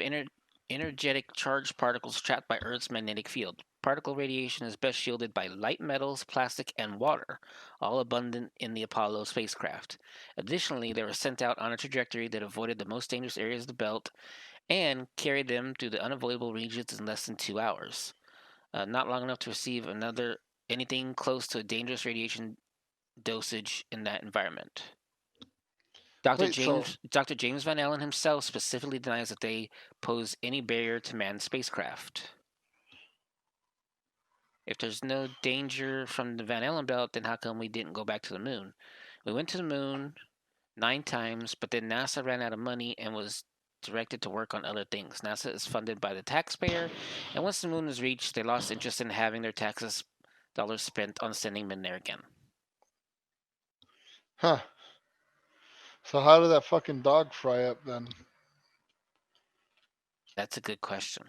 Speaker 2: energetic charged particles trapped by Earth's magnetic field. Particle radiation is best shielded by light metals, plastic, and water, all abundant in the Apollo spacecraft. Additionally, they were sent out on a trajectory that avoided the most dangerous areas of the belt and carried them through the unavoidable regions in less than 2 hours. Not long enough to receive another anything close to a dangerous radiation dosage in that environment. Dr.
Speaker 1: Wait, so
Speaker 2: James Van Allen himself specifically denies that they pose any barrier to manned spacecraft. If there's no danger from the Van Allen belt, then how come we didn't go back to the moon? We went to the moon 9 times, but then NASA ran out of money and was directed to work on other things. NASA is funded by the taxpayer, and once the moon was reached, they lost interest in having their taxes dollars spent on sending men there again.
Speaker 1: huh? So how did that fucking dog fry up then?
Speaker 2: That's a good question.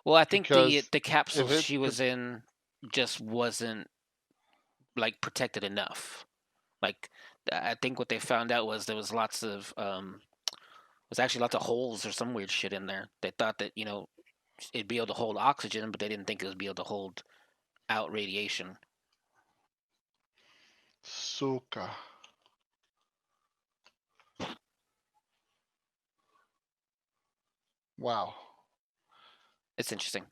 Speaker 2: Well, I think
Speaker 1: Because
Speaker 2: the capsule
Speaker 1: if it,
Speaker 2: she
Speaker 1: if
Speaker 2: was in just wasn't like protected enough. Like I think what they found out was there was lots of was actually lots of holes or some weird shit in there. They thought that it'd be able to hold oxygen, but they didn't think it would be able to hold out radiation.
Speaker 1: suka, wow,
Speaker 2: It's interesting.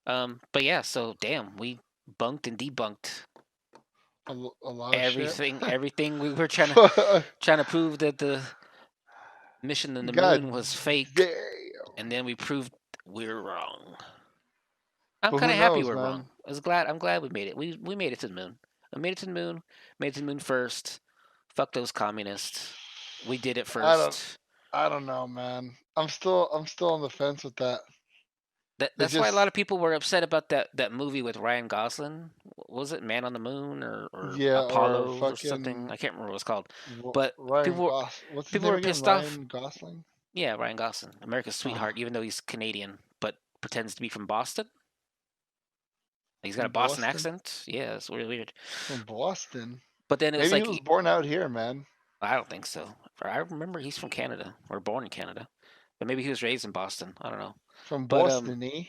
Speaker 2: But yeah, so damn, we bunked and debunked
Speaker 1: a lot of shit.
Speaker 2: everything we were trying to prove that the mission to the
Speaker 1: God
Speaker 2: moon was fake,
Speaker 1: damn.
Speaker 2: and then we proved we're wrong. I'm
Speaker 1: But
Speaker 2: kind
Speaker 1: who
Speaker 2: of happy
Speaker 1: knows,
Speaker 2: we're
Speaker 1: man?
Speaker 2: wrong. I'm glad we made it. We made it to the moon. I made it to the moon. Made it to the moon first. Fuck those communists. We did it
Speaker 1: I don't
Speaker 2: first.
Speaker 1: I don't know, man. I'm still on the fence with that. They
Speaker 2: That's why a lot
Speaker 1: just
Speaker 2: of people were upset about that movie with Ryan Gosling. Was it Man on the Moon or
Speaker 1: yeah, or
Speaker 2: Apollo or something?
Speaker 1: fucking
Speaker 2: I can't remember what it's called. But
Speaker 1: Ryan
Speaker 2: people were
Speaker 1: Gos. What's his
Speaker 2: people
Speaker 1: name
Speaker 2: were
Speaker 1: again?
Speaker 2: pissed off.
Speaker 1: Ryan Gosling.
Speaker 2: Yeah, Ryan Gosling, America's
Speaker 1: Oh,
Speaker 2: sweetheart, even though he's Canadian, but pretends to be from Boston. He's got a
Speaker 1: from
Speaker 2: Boston
Speaker 1: Boston.
Speaker 2: accent. Yeah, it's really weird.
Speaker 1: From Boston.
Speaker 2: But then it's
Speaker 1: Maybe he
Speaker 2: like
Speaker 1: was born out here, man.
Speaker 2: I don't think so. I remember he's from Canada or born in Canada, but maybe he was raised in Boston. I don't know.
Speaker 1: From
Speaker 2: But
Speaker 1: Boston, eh?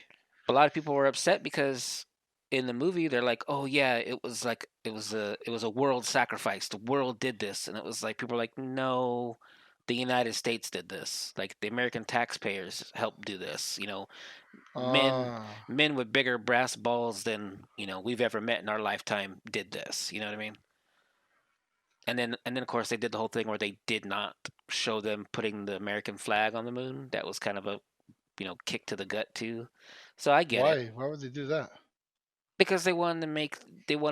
Speaker 2: a lot of people were upset because in the movie they're like, "Oh yeah, it was a world sacrifice. The world did this," and it was like people were like, "No, the United States did this. Like the American taxpayers helped do this. You know, men
Speaker 1: Ah,
Speaker 2: men with bigger brass balls than we've ever met in our lifetime did this. You know what I mean?" And then of course they did the whole thing where they did not show them putting the American flag on the moon. That was kind of a kick to the gut too. So I get it.
Speaker 1: why? Why would they do that?
Speaker 2: Because they want to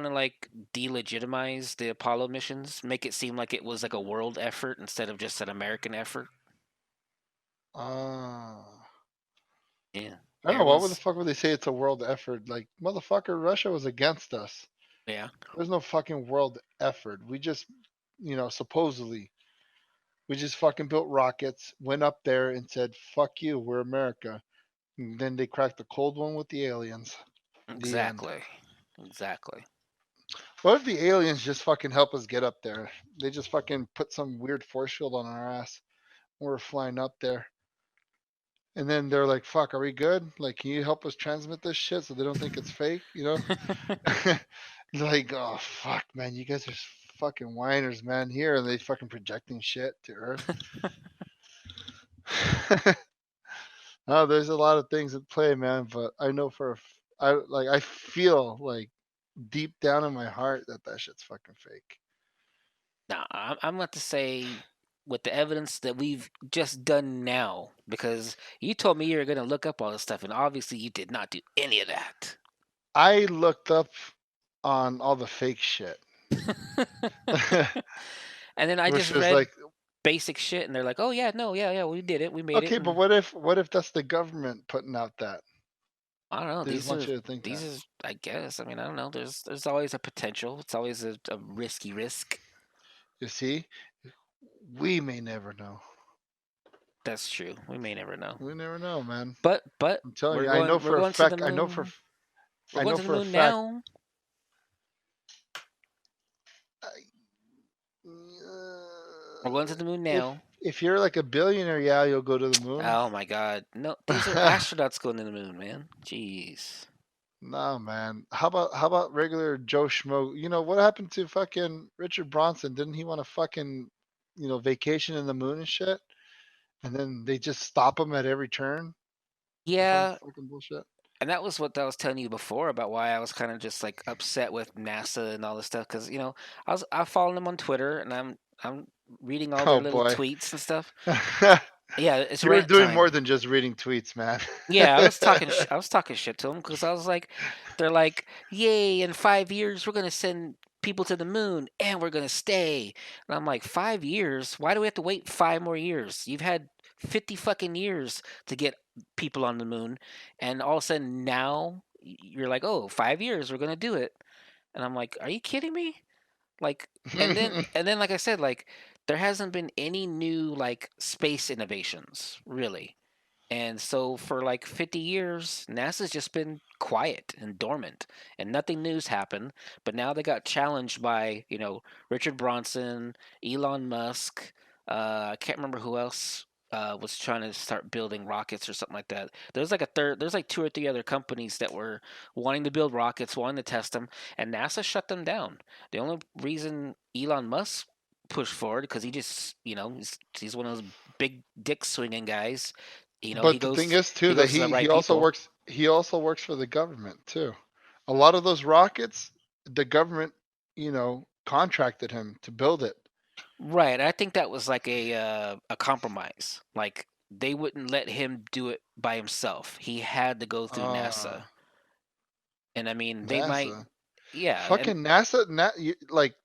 Speaker 2: like delegitimize the Apollo missions, make it seem like it was like a world effort instead of just an American effort.
Speaker 1: Ah,
Speaker 2: Yeah,
Speaker 1: I don't know. Why would the
Speaker 2: everyone's
Speaker 1: fuck would they say it's a world effort? Like, motherfucker, Russia was against us.
Speaker 2: yeah,
Speaker 1: There's no fucking world effort. We just, supposedly, we just fucking built rockets, went up there and said, fuck you, we're America. And then they cracked the cold one with the aliens. The end.
Speaker 2: exactly, exactly.
Speaker 1: What if the aliens just fucking help us get up there? They just fucking put some weird force field on our ass when we're flying up there. And then they're like, fuck, are we good? Like, can you help us transmit this shit so they don't think it's fake, you know? Like, oh, fuck, man, you guys are fucking whiners, man. Here, and they fucking projecting shit to Earth. Oh, there's a lot of things at play, man. But I know I feel like deep down in my heart that shit's fucking fake.
Speaker 2: Now I'm about to say with the evidence that we've just done now, because you told me you were gonna look up all this stuff, and obviously you did not do any of that.
Speaker 1: I looked up on all the fake shit,
Speaker 2: And then I
Speaker 1: which
Speaker 2: just
Speaker 1: was
Speaker 2: read
Speaker 1: like,
Speaker 2: basic shit, and they're like, "Oh yeah, no, yeah, we did it, we made it."
Speaker 1: okay, but
Speaker 2: And
Speaker 1: what if that's the government putting out that?
Speaker 2: I don't know.
Speaker 1: They just want you to think that.
Speaker 2: I guess. I mean, I don't know. There's always a potential. It's always a risky risk.
Speaker 1: You see, we may never know.
Speaker 2: That's true. We may never know.
Speaker 1: We never know, man.
Speaker 2: But
Speaker 1: I'm telling you, I know
Speaker 2: we're
Speaker 1: for a
Speaker 2: going to the
Speaker 1: fact.
Speaker 2: moon. We're
Speaker 1: I
Speaker 2: going
Speaker 1: know
Speaker 2: to the
Speaker 1: for a
Speaker 2: moon
Speaker 1: fact.
Speaker 2: now. We're going to the moon
Speaker 1: If
Speaker 2: now.
Speaker 1: if you're like a billionaire, yeah, you'll go to the moon.
Speaker 2: Oh my God! No, these are astronauts going to the moon, man. Jeez.
Speaker 1: No, man. How about regular Joe Schmo? You know what happened to fucking Richard Bronson? Didn't he want to fucking vacation in the moon and shit? And then they just stop him at every turn or some
Speaker 2: Yeah,
Speaker 1: fucking bullshit.
Speaker 2: and that was what I was telling you before about why I was kind of just like upset with NASA and all this stuff because I follow them on Twitter and I'm reading all their
Speaker 1: Oh
Speaker 2: little
Speaker 1: boy.
Speaker 2: tweets and stuff. Yeah, it's
Speaker 1: You were
Speaker 2: rant
Speaker 1: doing
Speaker 2: time.
Speaker 1: more than just reading tweets, man.
Speaker 2: Yeah, I was talking shit to them because I was like, they're like, yay! In 5 years, we're gonna send people to the moon and we're gonna stay. And I'm like, 5 years? Why do we have to wait 5 more years? You've had 50 fucking years to get people on the moon, and all of a sudden now you're like, oh, 5 years, we're gonna do it. And I'm like, are you kidding me? Like, and then like I said, like there hasn't been any new like space innovations really. And so for like 50 years, NASA's just been quiet and dormant and nothing new's happened. But now they got challenged by, Richard Branson, Elon Musk. I can't remember who else was trying to start building rockets or something like that. There's like two or three other companies that were wanting to build rockets, wanting to test them, and NASA shut them down. The only reason Elon Musk pushed forward because he just, he's one of those big dick swinging guys.
Speaker 1: But the thing is too
Speaker 2: He
Speaker 1: that
Speaker 2: goes to the
Speaker 1: he
Speaker 2: right
Speaker 1: also
Speaker 2: people.
Speaker 1: works he also works for the government too. A lot of those rockets, the government, contracted him to build it.
Speaker 2: Right. I think that was like a compromise. Like they wouldn't let him do it by himself. He had to go through NASA.
Speaker 1: Ah,
Speaker 2: And I mean,
Speaker 1: NASA.
Speaker 2: Yeah, and
Speaker 1: Fucking NASA, like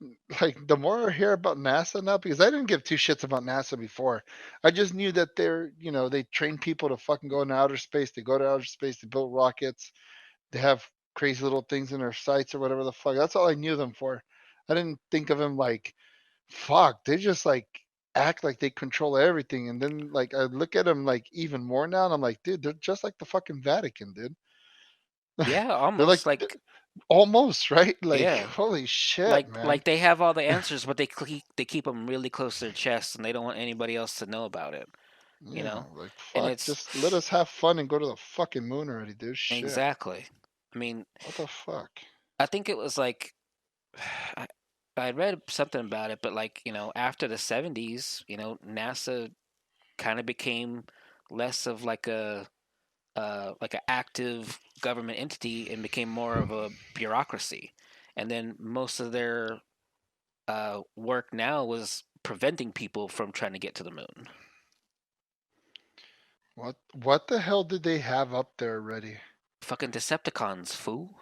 Speaker 1: the more I hear about NASA now, because I didn't give two shits about NASA before. I just knew that they train people to fucking go into outer space. They go to outer space. They build rockets. They have crazy little things in their sights or whatever the fuck. That's all I knew them for. I didn't think of them like, fuck. They just like act like they control everything. And then like I look at them like even more now, and I'm like, dude, they're just like the fucking Vatican, dude.
Speaker 2: yeah,
Speaker 1: They're like
Speaker 2: almost like
Speaker 1: almost right. Like
Speaker 2: yeah,
Speaker 1: holy shit,
Speaker 2: like
Speaker 1: man.
Speaker 2: they have all the answers, but they keep them really close to their chest, and they don't want anybody else to know about it. You
Speaker 1: Yeah,
Speaker 2: know,
Speaker 1: like
Speaker 2: and
Speaker 1: fuck.
Speaker 2: it's
Speaker 1: Just let us have fun and go to the fucking moon already, dude. Shit.
Speaker 2: exactly. I mean,
Speaker 1: What the fuck?
Speaker 2: I think it was like I, I read something about it, but like after the '70s, NASA kind of became less of like an active government entity and became more of a bureaucracy. And then most of their work now was preventing people from trying to get to the moon.
Speaker 1: What the hell did they have up there already?
Speaker 2: Fucking Decepticons, fool.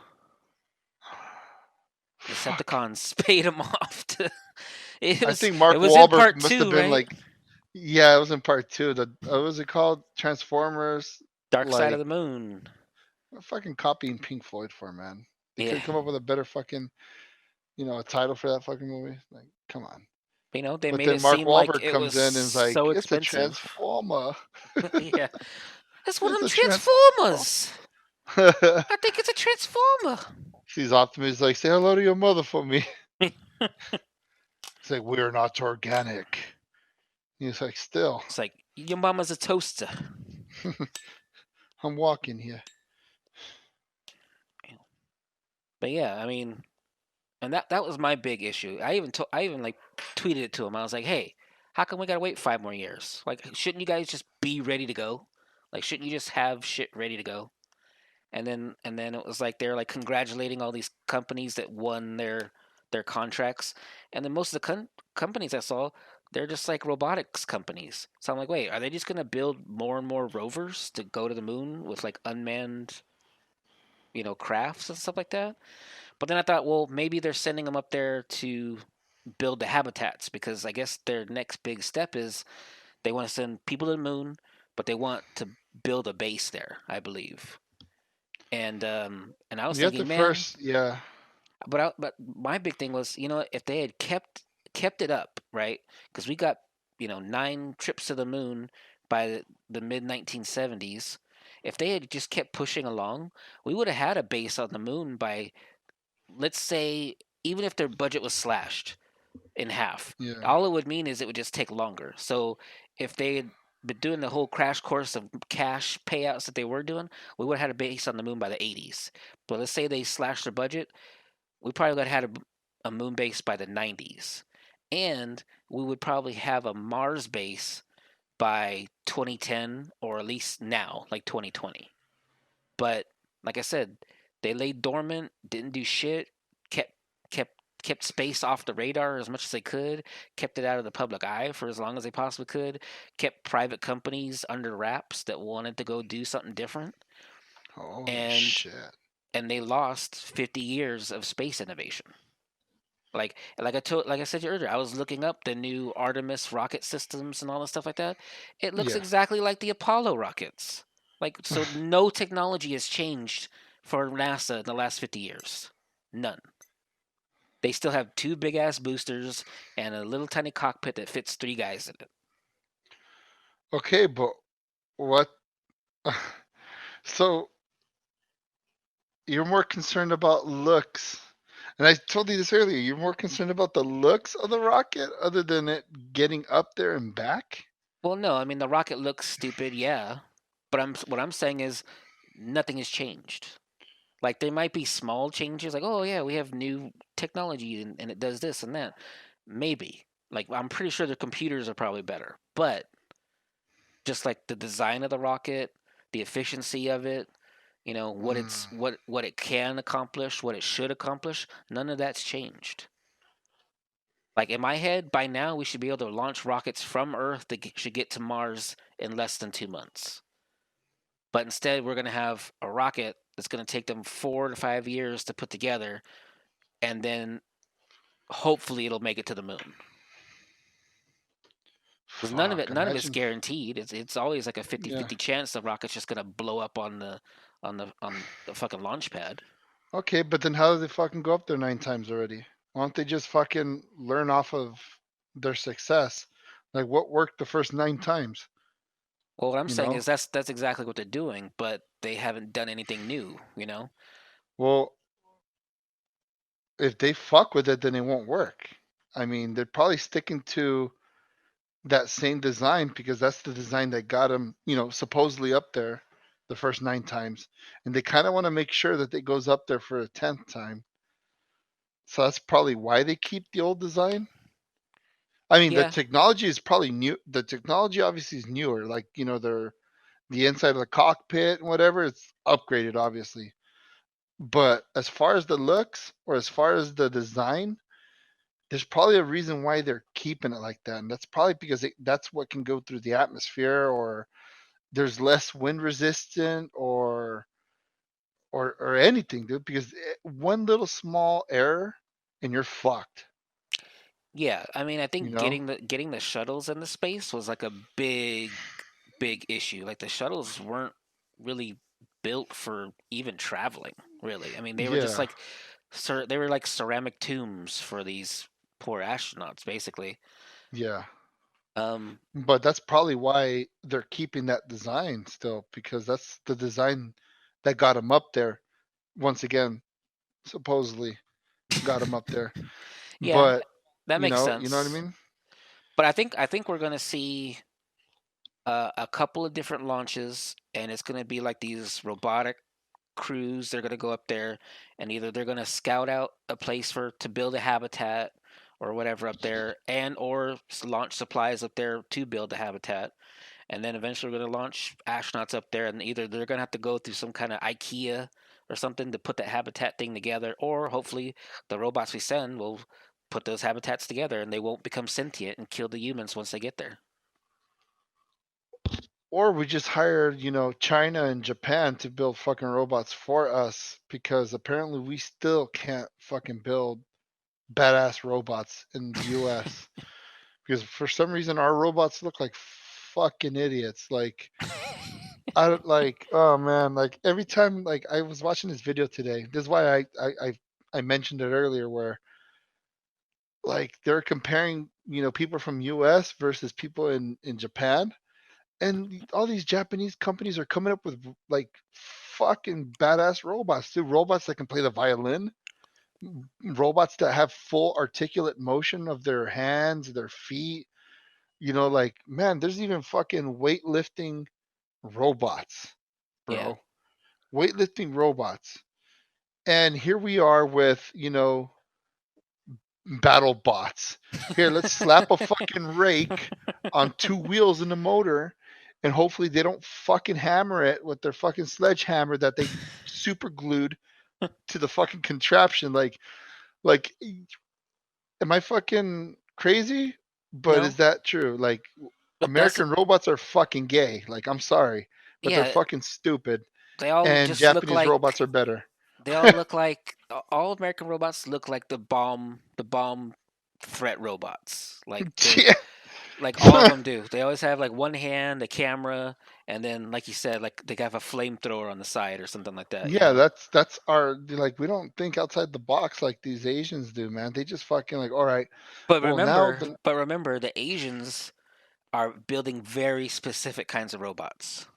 Speaker 1: Fuck.
Speaker 2: Decepticons spade them off. It
Speaker 1: I
Speaker 2: was
Speaker 1: think
Speaker 2: it
Speaker 1: Mark
Speaker 2: was in
Speaker 1: Wahlberg
Speaker 2: part
Speaker 1: must have
Speaker 2: two,
Speaker 1: been
Speaker 2: right?
Speaker 1: like, yeah, it was in part two. The what was it called? Transformers.
Speaker 2: Dark Side of
Speaker 1: Like
Speaker 2: the Moon.
Speaker 1: fucking copying Pink Floyd for, man. They
Speaker 2: Yeah,
Speaker 1: couldn't come up with a better fucking a title for that fucking movie. Like, come on.
Speaker 2: they
Speaker 1: But
Speaker 2: made
Speaker 1: then
Speaker 2: it
Speaker 1: Mark
Speaker 2: seem like
Speaker 1: Wahlberg
Speaker 2: it was
Speaker 1: comes in and is like,
Speaker 2: so
Speaker 1: it's a
Speaker 2: expensive.
Speaker 1: transformer.
Speaker 2: Yeah, that's one of
Speaker 1: It's
Speaker 2: them
Speaker 1: a transformer.
Speaker 2: Transformers. I think it's a Transformer.
Speaker 1: Sees Optimus like, say hello to your mother for me. He's like, we're not organic. He's like, still,
Speaker 2: It's like your mama's a toaster.
Speaker 1: I'm walking here.
Speaker 2: But yeah, I mean, and that was my big issue. I even like tweeted it to him. I was like, "Hey, how come we gotta wait 5 more years? Like, shouldn't you guys just be ready to go? Like, shouldn't you just have shit ready to go?" And then it was like they're like congratulating all these companies that won their contracts, and then most of the companies I saw, they're just like robotics companies. So I'm like, wait, are they just gonna build more and more rovers to go to the moon with like unmanned, crafts and stuff like that? But then I thought, well, maybe they're sending them up there to build the habitats because I guess their next big step is they want to send people to the moon, but they want to build a base there, I believe. And I was
Speaker 1: You have to
Speaker 2: thinking, man,
Speaker 1: first, yeah,
Speaker 2: but my big thing was, if they had kept it up, right? Because we got 9 trips to the moon by the mid 1970s. If they had just kept pushing along, we would have had a base on the moon by, let's say, even if their budget was slashed in half,
Speaker 1: yeah.
Speaker 2: all it would mean is it would just take longer. So if they had been doing the whole crash course of cash payouts that they were doing, we would have had a base on the moon by the 80s. But let's say they slashed their budget, we probably would have had a moon base by the 90s. And we would probably have a Mars base by 2010 or at least now, like 2020. But like I said, they lay dormant, didn't do shit, kept kept kept space off the radar as much as they could, kept it out of the public eye for as long as they possibly could, kept private companies under wraps that wanted to go do something different,
Speaker 1: Holy
Speaker 2: and
Speaker 1: shit.
Speaker 2: and they lost 50 years of space innovation. Like I said to you earlier, I was looking up the new Artemis rocket systems and all the stuff like that. It looks
Speaker 1: Yeah.
Speaker 2: exactly like the Apollo rockets. Like, so no technology has changed for NASA in the last 50 years. None. They still have 2 big ass boosters and a little tiny cockpit that fits 3 guys in it.
Speaker 1: Okay, but what? So you're more concerned about looks. And I told you this earlier. You're more concerned about the looks of the rocket other than it getting up there and back?
Speaker 2: Well, no, I mean the rocket looks stupid, yeah, but what I'm saying is nothing has changed. Like, there might be small changes, like, oh yeah, we have new technology and it does this and that. Maybe. Like, I'm pretty sure the computers are probably better. But just like the design of the rocket, the efficiency of it, what
Speaker 1: Mm.
Speaker 2: it's what it can accomplish, what it should accomplish, none of that's changed. Like, in my head, by now we should be able to launch rockets from Earth that should get to Mars in less than 2 months. But instead, we're going to have a rocket that's going to take them 4 to 5 years to put together, and then hopefully it'll make it to the moon. Because
Speaker 1: Fuck,
Speaker 2: none of it's
Speaker 1: imagine.
Speaker 2: guaranteed. It's always like a
Speaker 1: Yeah.
Speaker 2: 50-50 chance the rocket's just gonna blow up on the fucking launch pad.
Speaker 1: Okay, but then how did they fucking go up there 9 times already? Why don't they just fucking learn off of their success? Like what worked the first 9 times?
Speaker 2: Well, what I'm
Speaker 1: You
Speaker 2: saying
Speaker 1: know?
Speaker 2: is that's exactly what they're doing, but they haven't done anything new, you know?
Speaker 1: Well, if they fuck with it, then it won't work. I mean, they're probably sticking to that same design because that's the design that got them, supposedly up there the first 9 times, and they kind of want to make sure that it goes up there for a 10th time. So that's probably why they keep the old design. I mean, the
Speaker 2: Yeah.
Speaker 1: technology is probably new. The technology obviously is newer. Like the inside of the cockpit and whatever, it's upgraded obviously. But as far as the looks or as far as the design, there's probably a reason why they're keeping it like that, and that's probably because that's what can go through the atmosphere, or there's less wind resistant, or anything, dude. Because one little small error and you're fucked.
Speaker 2: Yeah, I mean, I
Speaker 1: You
Speaker 2: think
Speaker 1: know?
Speaker 2: getting the shuttles into space was like a big issue. Like the shuttles weren't really built for even traveling, really. I mean, they were just
Speaker 1: Yeah,
Speaker 2: like they were like ceramic tombs for these poor astronauts, basically.
Speaker 1: yeah.
Speaker 2: Um,
Speaker 1: But that's probably why they're keeping that design still, because that's the design that got them up there. Once again, supposedly got them up there.
Speaker 2: yeah,
Speaker 1: But
Speaker 2: that makes
Speaker 1: you know what I
Speaker 2: sense.
Speaker 1: mean?
Speaker 2: But I think we're gonna see a couple of different launches, and it's gonna be like these robotic crews. They're gonna go up there, and either they're gonna scout out a place for to build a habitat or whatever up there, and or launch supplies up there to build a habitat. And then eventually we're gonna launch astronauts up there, and either they're gonna have to go through some kind of IKEA or something to put that habitat thing together, or hopefully the robots we send will put those habitats together, and they won't become sentient and kill the humans once they get there.
Speaker 1: Or we just hired, China and Japan to build fucking robots for us because apparently we still can't fucking build badass robots in the US. Because for some reason our robots look like fucking idiots. Like I don't like, oh man, like every time, like I was watching this video today. This is why I mentioned it earlier, where like they're comparing, people from US versus people in Japan, and all these Japanese companies are coming up with like fucking badass robots, too. Robots that can play the violin, robots that have full articulate motion of their hands, their feet. Like, man, there's even fucking weightlifting robots,
Speaker 2: Yeah.
Speaker 1: bro. Weightlifting robots. And here we are with, battle bots. Here, let's slap a fucking rake on 2 wheels in the motor, and hopefully they don't fucking hammer it with their fucking sledgehammer that they super glued to the fucking contraption. Like, am I fucking crazy? But
Speaker 2: No,
Speaker 1: is that true? Like,
Speaker 2: but that's
Speaker 1: American robots are fucking gay. Like, I'm sorry, but they're
Speaker 2: yeah.
Speaker 1: fucking stupid.
Speaker 2: They all
Speaker 1: And
Speaker 2: just look
Speaker 1: Japanese robots
Speaker 2: like
Speaker 1: are better.
Speaker 2: they all look like all American robots look like the bomb threat robots. Like all of
Speaker 1: Yeah.
Speaker 2: them do. They always have like one hand, a camera, and then like you said, like they have a flamethrower on the side or something like that. You
Speaker 1: Yeah,
Speaker 2: know.
Speaker 1: that's our, like, we don't think outside the box like these Asians do, man. They just fucking like, all right, well now the
Speaker 2: But remember, the Asians are building very specific kinds of robots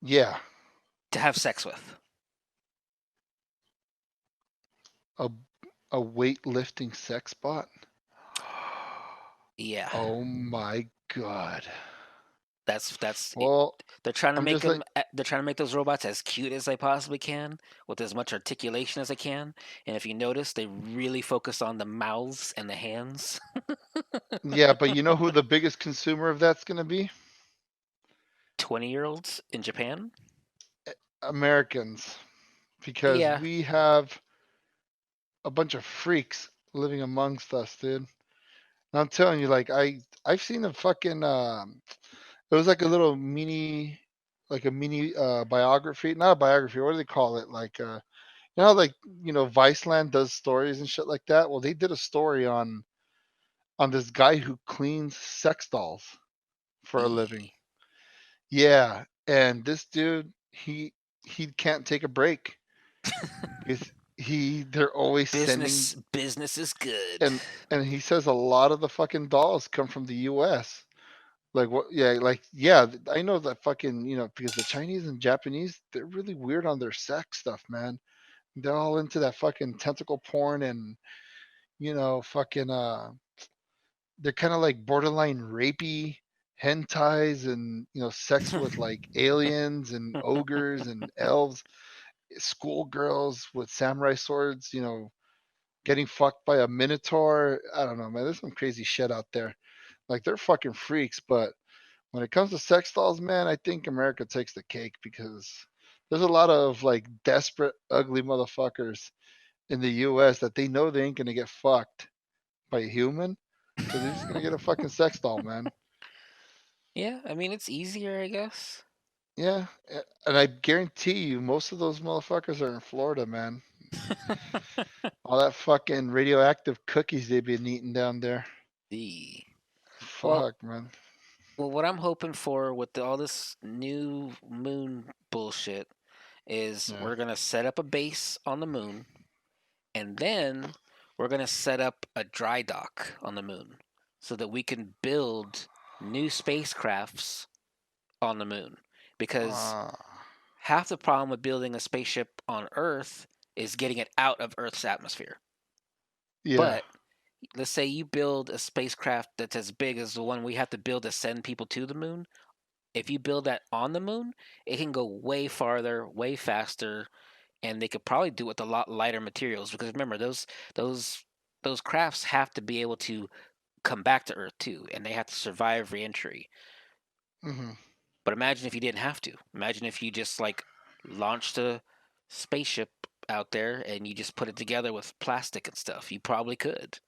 Speaker 1: yeah,
Speaker 2: to have sex with.
Speaker 1: a a weightlifting sex bot.
Speaker 2: Yeah,
Speaker 1: Oh my god.
Speaker 2: that's
Speaker 1: Well,
Speaker 2: they're trying to
Speaker 1: I'm
Speaker 2: make
Speaker 1: just
Speaker 2: them.
Speaker 1: like,
Speaker 2: They're trying to make those robots as cute as they possibly can, with as much articulation as they can. And if you notice, they really focus on the mouths and the hands.
Speaker 1: yeah, but you know who the biggest consumer of that's going to be?
Speaker 2: 20-year-olds in Japan.
Speaker 1: Americans, because
Speaker 2: Yeah,
Speaker 1: we have a bunch of freaks living amongst us, dude. And I'm telling you, like, I've seen a fucking it was like a little mini, like a mini biography, not a biography. What do they call it? Like, You know, like Viceland does stories and shit like that. Well, they did a story on this guy who cleans sex dolls for a living. Yeah, and this dude, he can't take a break because they're always sending.
Speaker 2: Business is good.
Speaker 1: And he says a lot of the fucking dolls come from the U.S. Like what? Yeah, like yeah. I know that fucking because the Chinese and Japanese, they're really weird on their sex stuff, man. They're all into that fucking tentacle porn and fucking they're kind of like borderline rapey hentais and sex with like aliens and ogres and elves, schoolgirls with samurai swords, getting fucked by a minotaur. I don't know, man. There's some crazy shit out there. Like they're fucking freaks, but when it comes to sex dolls, man, I think America takes the cake because there's a lot of like desperate, ugly motherfuckers in the U.S. that they know they ain't gonna get fucked by a human, so they're just gonna get a fucking sex doll, man.
Speaker 2: Yeah, I mean it's easier, I guess.
Speaker 1: Yeah, and I guarantee you, most of those motherfuckers are in Florida, man. All that fucking radioactive cookies they've been eating down there.
Speaker 2: The well,
Speaker 1: Fuck, man.
Speaker 2: what I'm hoping for with all this new moon bullshit is
Speaker 1: Yeah.
Speaker 2: we're gonna set up a base on the moon, and then we're gonna set up a dry dock on the moon, so that we can build new spacecrafts on the moon. Because
Speaker 1: Uh,
Speaker 2: half the problem with building a spaceship on Earth is getting it out of Earth's atmosphere.
Speaker 1: yeah.
Speaker 2: But let's say you build a spacecraft that's as big as the one we have to build to send people to the moon. If you build that on the moon, it can go way farther, way faster, and they could probably do it with a lot lighter materials. Because remember, those those crafts have to be able to come back to Earth too, and they have to survive reentry.
Speaker 1: Hmm.
Speaker 2: But imagine if you didn't have to. Imagine if you just like launched a spaceship out there and you just put it together with plastic and stuff. You probably could.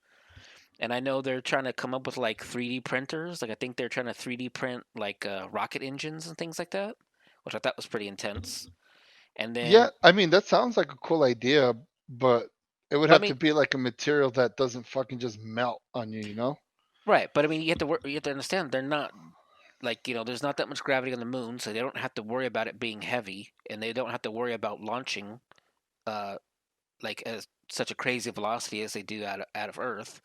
Speaker 2: And I know they're trying to come up with like 3D printers. Like I think they're trying to 3D print like rocket engines and things like that, which I thought was pretty intense. And
Speaker 1: Yeah,
Speaker 2: then,
Speaker 1: I mean that sounds like a cool idea, but it would
Speaker 2: but I
Speaker 1: have
Speaker 2: mean,
Speaker 1: to be like a material that doesn't fucking just melt on you, you know?
Speaker 2: right? But I mean, you have to understand they're not like there's not that much gravity on the moon, so they don't have to worry about it being heavy, and they don't have to worry about launching uh like as such a crazy velocity as they do out of Earth.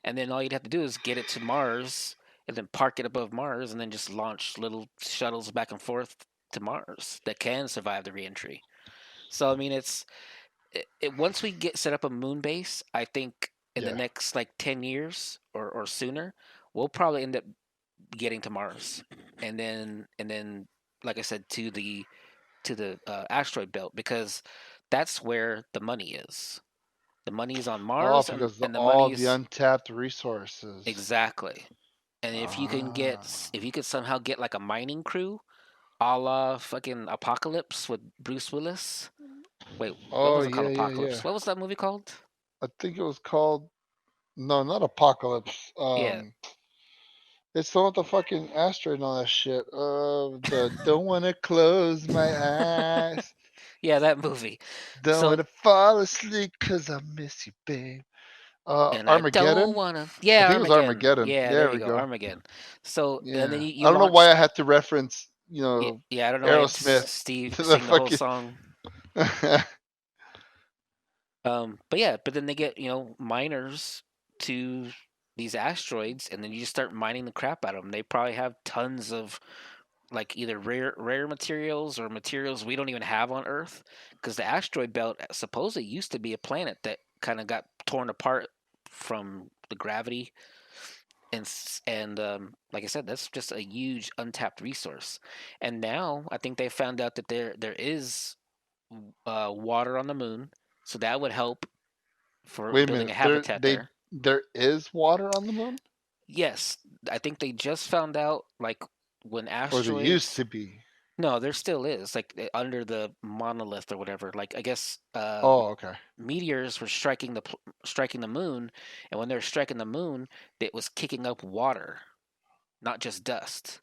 Speaker 2: And then all you'd have to do is get it to Mars and then park it above Mars and then just launch little shuttles back and forth to Mars that can survive the reentry. So I mean, once we get set up a moon base, I think in the
Speaker 1: Yeah.
Speaker 2: next like 10 years or sooner, we'll probably end up getting to Mars, and then like I said to the asteroid belt because that's where the money is. The money is on
Speaker 1: Oh,
Speaker 2: Mars,
Speaker 1: because
Speaker 2: and the
Speaker 1: all
Speaker 2: money
Speaker 1: the
Speaker 2: is
Speaker 1: untapped resources.
Speaker 2: exactly. And
Speaker 1: Ah.
Speaker 2: if you could somehow get like a mining crew, a la fucking Apocalypse with Bruce Willis. Wait, what
Speaker 1: Oh
Speaker 2: was it called?
Speaker 1: yeah, yeah, yeah.
Speaker 2: Apocalypse. What was that movie called?
Speaker 1: I think it was called no, not Apocalypse.
Speaker 2: Yeah,
Speaker 1: It's the one with the fucking asteroid and all that shit. The don't wanna close my eyes.
Speaker 2: yeah, that movie.
Speaker 1: Don't
Speaker 2: So,
Speaker 1: wanna fall asleep 'cause I miss you, babe.
Speaker 2: and I don't
Speaker 1: Armageddon?
Speaker 2: wanna.
Speaker 1: I
Speaker 2: Yeah,
Speaker 1: think it was
Speaker 2: Armageddon.
Speaker 1: Armageddon.
Speaker 2: Yeah, there
Speaker 1: There
Speaker 2: you
Speaker 1: we
Speaker 2: go,
Speaker 1: go.
Speaker 2: Armageddon. So, and then
Speaker 1: Yeah. I
Speaker 2: you
Speaker 1: don't know why
Speaker 2: launch.
Speaker 1: I had to reference,
Speaker 2: Yeah, yeah, I don't know why
Speaker 1: Aerosmith
Speaker 2: Steve
Speaker 1: to the
Speaker 2: sing the whole
Speaker 1: fucking.
Speaker 2: song. But yeah, but then they get miners to these asteroids, and then you just start mining the crap out of them. They probably have tons of like either rare materials or materials we don't even have on Earth, because the asteroid belt supposedly used to be a planet that kind of got torn apart from the gravity, and like I said, that's just a huge untapped resource. And now I think they found out that there is water on the moon, so that would help for
Speaker 1: Wait a
Speaker 2: building a
Speaker 1: minute.
Speaker 2: habitat there.
Speaker 1: There is water on the moon,
Speaker 2: Yes, I think they just found out like when
Speaker 1: or there used
Speaker 2: asteroids.
Speaker 1: to be.
Speaker 2: No, there still is like under the monolith or whatever. Like I guess
Speaker 1: Oh, okay.
Speaker 2: meteors were striking the moon, and when they were striking the moon, it was kicking up water, not just dust.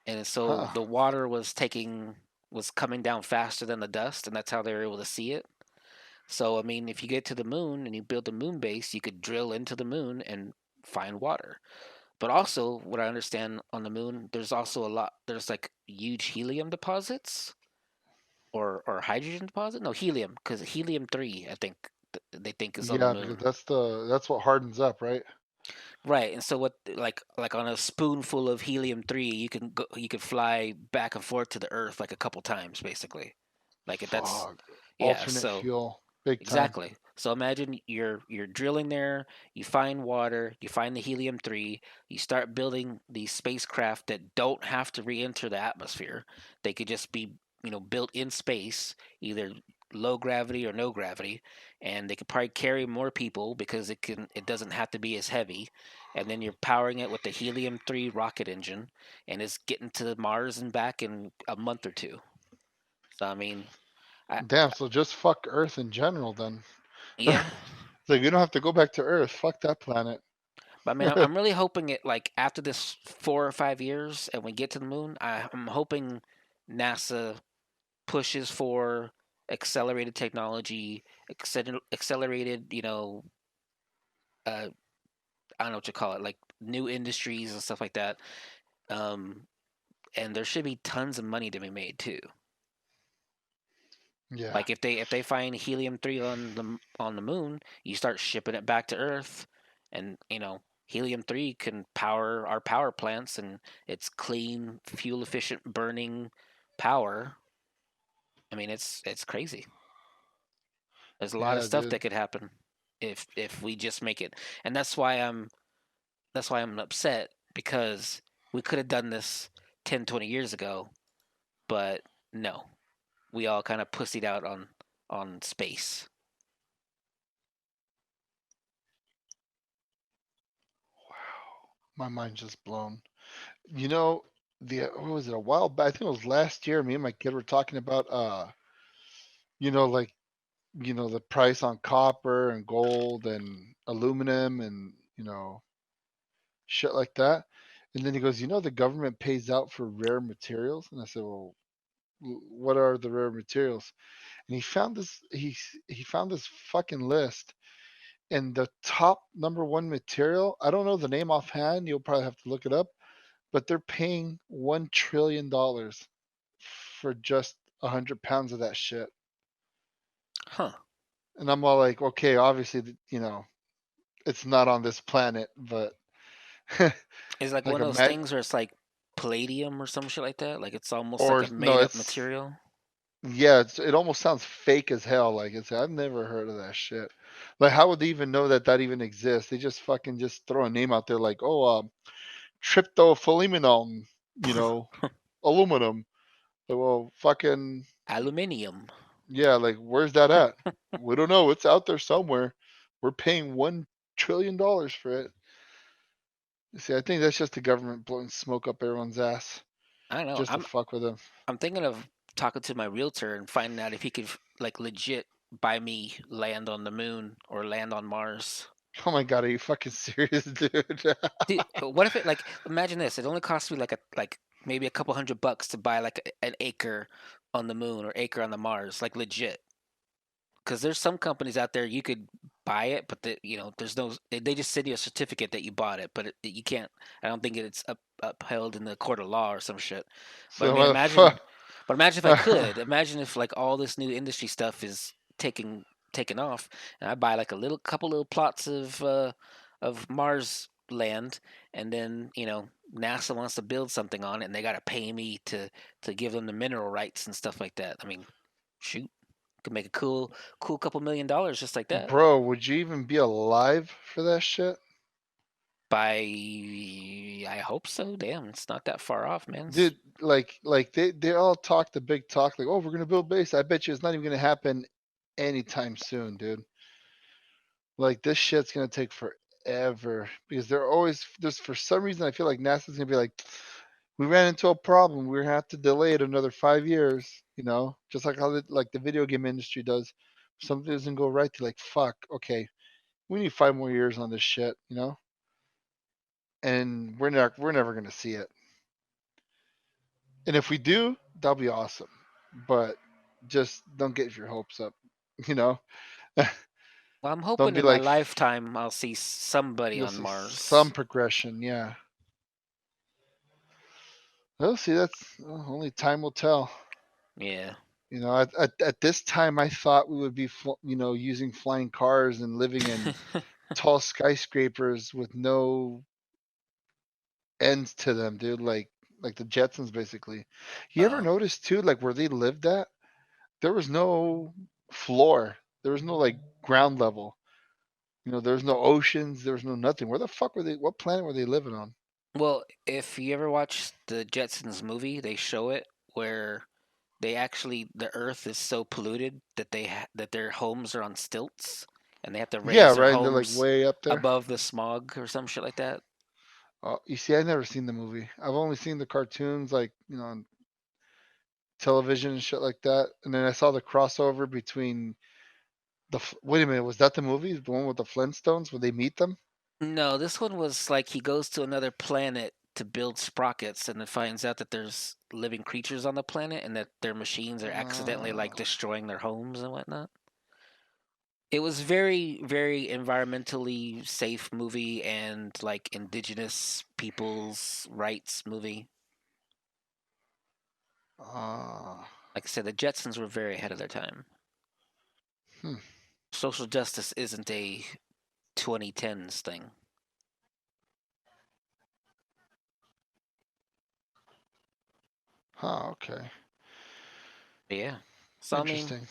Speaker 2: And so
Speaker 1: Huh.
Speaker 2: the water was coming down faster than the dust, and that's how they were able to see it. So I mean, if you get to the moon and you build a moon base, you could drill into the moon and find water. But also, what I understand on the moon, there's also a lot. There's like huge helium deposits or hydrogen deposit. No, helium, because helium-3, I think they think is on the
Speaker 1: Yeah, because
Speaker 2: moon.
Speaker 1: that's what hardens up, right?
Speaker 2: Right, and so what, like on a spoonful of helium-3, you can fly back and forth to the Earth like a couple times, basically. That's
Speaker 1: Fuck.
Speaker 2: yeah.
Speaker 1: Alternate
Speaker 2: So
Speaker 1: fuel, big time.
Speaker 2: exactly. So imagine you're drilling there, you find water, you find the helium-3, you start building these spacecraft that don't have to re-enter the atmosphere. They could just be, built in space, either low gravity or no gravity, and they could probably carry more people because it doesn't have to be as heavy. And then you're powering it with the helium-3 rocket engine, and it's getting to Mars and back in a month or two. So I mean, I
Speaker 1: Damn, so just fuck Earth in general then.
Speaker 2: yeah.
Speaker 1: Like you don't have to go back to Earth. Fuck that planet.
Speaker 2: But I mean, I'm really hoping it, like, after this 4 or 5 years and we get to the moon. I'm hoping NASA pushes for accelerated technology, accelerated, uh, I don't know what you call it, like new industries and stuff like that. Um, and there should be tons of money to be made too.
Speaker 1: Yeah.
Speaker 2: Like if they find helium-3 on the moon, you start shipping it back to Earth, and helium-3 can power our power plants, and it's clean, fuel efficient burning power. I mean, it's crazy. There's a lot of
Speaker 1: Yeah,
Speaker 2: stuff
Speaker 1: dude.
Speaker 2: that could happen if we just make it, and that's why I'm upset, because we could have done this 10, 20 years ago, but no, we all kind of pussied out on space.
Speaker 1: My mind's just blown. You know, what was it, a while back? I think it was last year. Me and my kid were talking about like the price on copper and gold and aluminum and shit like that. And then he goes, the government pays out for rare materials. And I said, well, what are the rare materials? And he found this fucking list. And the top number one material, I don't know the name offhand. You'll probably have to look it up. But they're paying $1 trillion for just 100 pounds of that shit.
Speaker 2: Huh.
Speaker 1: And I'm all like, okay, obviously, it's not on this planet, but
Speaker 2: It's like
Speaker 1: like
Speaker 2: one
Speaker 1: a
Speaker 2: of those
Speaker 1: mag,
Speaker 2: things where it's like palladium or some shit like that. Like it's almost like
Speaker 1: or
Speaker 2: a
Speaker 1: no,
Speaker 2: made up
Speaker 1: it's
Speaker 2: material.
Speaker 1: yeah, it almost sounds fake as hell. Like I've never heard of that shit. Like, how would they even know that that even exists? They just fucking just throw a name out there, like, oh, tryptophylluminium, you know, aluminum. Like, well, fucking
Speaker 2: Aluminium.
Speaker 1: yeah, like, where's that at? We don't know. It's out there somewhere. We're paying $1 trillion for it. See, I think that's just the government blowing smoke up everyone's ass
Speaker 2: I don't know.
Speaker 1: just to fuck with them.
Speaker 2: I'm thinking of talking to my realtor and finding out if he could, like, legit buy me land on the moon or land on Mars.
Speaker 1: Oh my god, are you fucking serious, dude?
Speaker 2: Dude, what if it, like, imagine this? It only costs me like maybe a couple $100 to buy like an acre on the moon or acre on the Mars, like legit. Because there's some companies out there you could buy it, but there's no. They just send you a certificate that you bought it, but you can't. I don't think it's upheld in the court of law or some shit. But I
Speaker 1: So
Speaker 2: mean,
Speaker 1: what the fuck?
Speaker 2: imagine if I could. Imagine if, like, all this new industry stuff is taking off, and I buy like a couple little plots of Mars land, and then NASA wants to build something on it, and they got to pay me to give them the mineral rights and stuff like that. I mean, shoot, could make a cool couple $1 million just like that.
Speaker 1: Bro, would you even be alive for that shit?
Speaker 2: I hope so. Damn, it's not that far off, man.
Speaker 1: Dude, like they all talk the big talk, like, oh, we're gonna build base. I bet you it's not even gonna happen anytime soon, dude. Like, this shit's gonna take forever because there's for some reason I feel like NASA's gonna be like, we ran into a problem. We're gonna have to delay it another 5 years. Just like how like the video game industry does. If something doesn't go right, they're like, fuck, okay, we need 5 more years on this shit. And we're never gonna see it. And if we do, that'll be awesome. But just don't get your hopes up, you know.
Speaker 2: Well, I'm
Speaker 1: Don't
Speaker 2: hoping
Speaker 1: be
Speaker 2: in my
Speaker 1: like,
Speaker 2: lifetime I'll see somebody
Speaker 1: you'll
Speaker 2: on
Speaker 1: see some
Speaker 2: Mars.
Speaker 1: progression. Yeah. Well, see, that's only time will tell.
Speaker 2: Yeah.
Speaker 1: At this time, I thought we would be, using flying cars and living in tall skyscrapers with no ends to them, dude. Like the Jetsons, basically. You ever
Speaker 2: Oh.
Speaker 1: notice too, like where they lived at, there was no floor. There was no like ground level. There was no oceans. There was no nothing. Where the fuck were they? What planet were they living on?
Speaker 2: Well, if you ever watch the Jetsons movie, they show it where the Earth is so polluted that that their homes are on stilts, and they have to
Speaker 1: Yeah,
Speaker 2: raise their
Speaker 1: right. And they're like
Speaker 2: homes
Speaker 1: way up there.
Speaker 2: above the smog or some shit like that.
Speaker 1: You see, I've never seen the movie. I've only seen the cartoons, like on television and shit like that. And then I saw the crossover between Wait a minute, was that the movie? The one with the Flintstones where they meet them?
Speaker 2: No, this one was like he goes to another planet to build sprockets and then finds out that there's living creatures on the planet and that their machines are accidentally
Speaker 1: Uh,
Speaker 2: like destroying their homes and whatnot. It was very, very environmentally safe movie and like indigenous people's rights movie.
Speaker 1: uh,
Speaker 2: Like I said, the Jetsons were very ahead of their time.
Speaker 1: hmm.
Speaker 2: Social justice isn't a 2010s thing.
Speaker 1: Huh, okay.
Speaker 2: But yeah. So I mean,
Speaker 1: Interesting.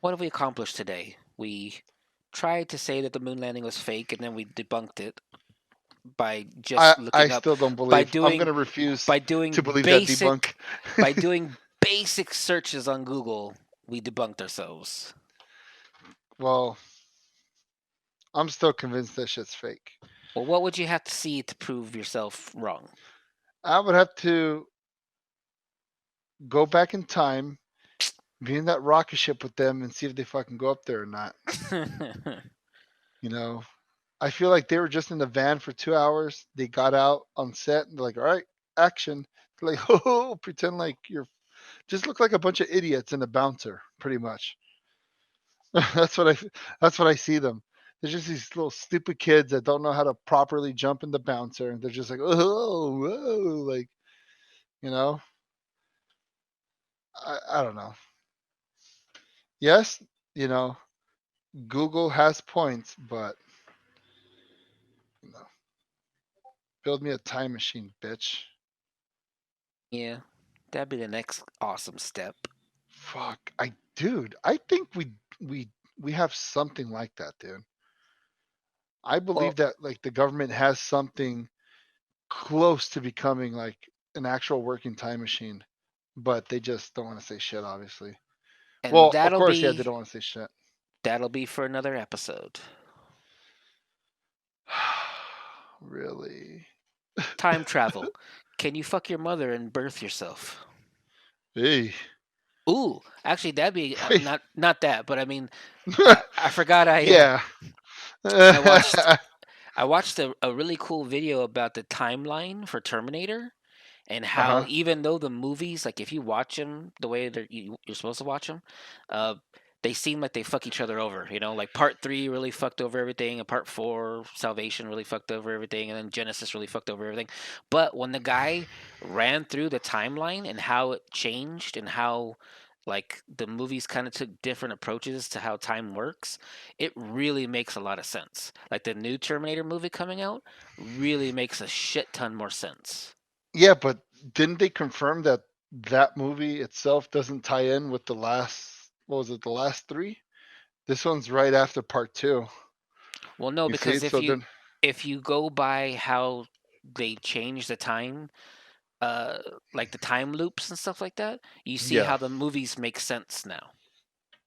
Speaker 2: what have we accomplished today? We tried to say that the moon landing was fake and then we debunked it by
Speaker 1: I
Speaker 2: just
Speaker 1: I
Speaker 2: looking up
Speaker 1: still don't
Speaker 2: by
Speaker 1: believe. I'm
Speaker 2: doing
Speaker 1: gonna refuse
Speaker 2: by
Speaker 1: to
Speaker 2: doing
Speaker 1: believe that
Speaker 2: basic
Speaker 1: debunk.
Speaker 2: by doing basic searches on Google, we debunked ourselves.
Speaker 1: Well, I'm still convinced that shit's fake.
Speaker 2: Well, what would you have to see to prove yourself wrong?
Speaker 1: I would have to go back in time, be in that rocket ship with them, and see if they fucking go up there or not. You know, I feel like they were just in the van for 2 hours. They got out on set and they're like, "All right, action." They're like, "Oh, pretend like you're just look like a bunch of idiots in a bouncer, pretty much." that's what I that's what I see them. They're just these little stupid kids that don't know how to properly jump in the bouncer, and they're just like, "Oh, whoa," like you know. I don't know. Yes, you know, Google has points, but you know, build me a time machine, bitch.
Speaker 2: Yeah, that'd be the next awesome step.
Speaker 1: Fuck, I think we have something like that, dude. I believe
Speaker 2: Well,
Speaker 1: that like the government has something close to becoming like an actual working time machine, but they just don't want to say shit, obviously.
Speaker 2: and
Speaker 1: Well, of course, yeah, they don't want to say shit.
Speaker 2: that'll be for another episode.
Speaker 1: Really?
Speaker 2: Time travel. Can you fuck your mother and birth yourself?
Speaker 1: Hey,
Speaker 2: Ooh, actually, that'd be
Speaker 1: wait.
Speaker 2: not that, but I mean, I forgot
Speaker 1: Yeah.
Speaker 2: I watched I watched a really cool video about the timeline for Terminator and
Speaker 1: Uh
Speaker 2: how
Speaker 1: huh.
Speaker 2: even though the movies, like if you watch them the way that you're supposed to watch them, uh, they seem like they fuck each other over. You know, like Part 3 really fucked over everything, and Part 4 Salvation really fucked over everything, and then Genesis really fucked over everything. But when the guy ran through the timeline and how it changed and how like the movies kind of took different approaches to how time works, it really makes a lot of sense. Like the new Terminator movie coming out really makes a shit ton more sense.
Speaker 1: Yeah, but didn't they confirm that that movie itself doesn't tie in with the last? What was it? The last three? This one's right after part two.
Speaker 2: Well, no,
Speaker 1: You see?
Speaker 2: because
Speaker 1: So then,
Speaker 2: if you go by how they change the time, uh, like the time loops and stuff like that, you see
Speaker 1: yeah.
Speaker 2: how the movies make sense now.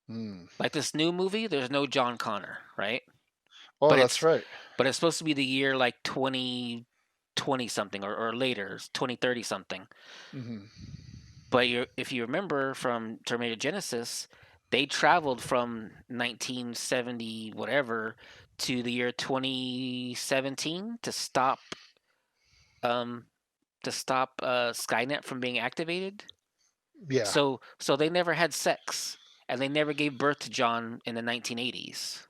Speaker 1: Hmm.
Speaker 2: Like this new movie, there's no John Connor, right?
Speaker 1: Oh,
Speaker 2: But
Speaker 1: that's
Speaker 2: it's
Speaker 1: right.
Speaker 2: but it's supposed to be the year like 2020 something or later, 2030 something.
Speaker 1: Hmm.
Speaker 2: But if you remember from Terminator Genesis, they traveled from 1970 whatever to the year 2017 um to stop Skynet from being activated.
Speaker 1: Yeah.
Speaker 2: So they never had sex, and they never gave birth to John in the 1980s.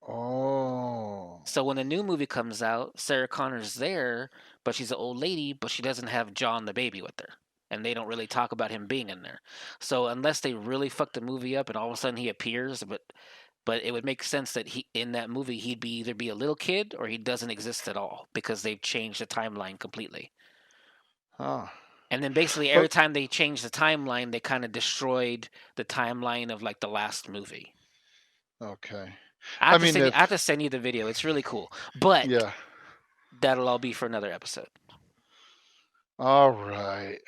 Speaker 1: Oh.
Speaker 2: So when the new movie comes out, Sarah Connor's there, but she's an old lady, but she doesn't have John the baby with her. And they don't really talk about him being in there. So unless they really fuck the movie up and all of a sudden he appears, but it would make sense that he in that movie he'd be either be a little kid or he doesn't exist at all because they've changed the timeline completely.
Speaker 1: Huh.
Speaker 2: And then basically every
Speaker 1: But
Speaker 2: time they changed the timeline, they kind of destroyed the timeline of like the last movie.
Speaker 1: okay.
Speaker 2: I
Speaker 1: I
Speaker 2: have to
Speaker 1: mean,
Speaker 2: send you, I
Speaker 1: if
Speaker 2: have to send you the video. It's really cool. But
Speaker 1: yeah.
Speaker 2: that'll all be for another episode.
Speaker 1: All right.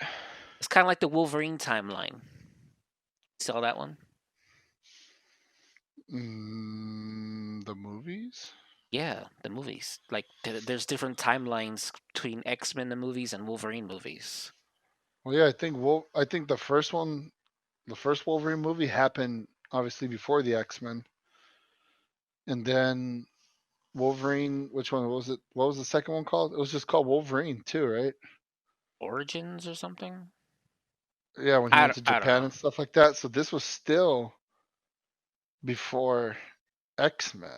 Speaker 2: It's kind of like the Wolverine timeline. Saw that one?
Speaker 1: The movies.
Speaker 2: Yeah, the movies. Like there's different timelines between X-Men the movies and Wolverine movies.
Speaker 1: Well, yeah, I think the first one, the first Wolverine movie happened obviously before the X-Men, and then Wolverine. Which one was it? What was the second one called? It was just called Wolverine too, right?
Speaker 2: Origins or something?
Speaker 1: Yeah, when he went to
Speaker 2: I don't
Speaker 1: Japan
Speaker 2: know.
Speaker 1: and stuff like that. So this was still before X-Men.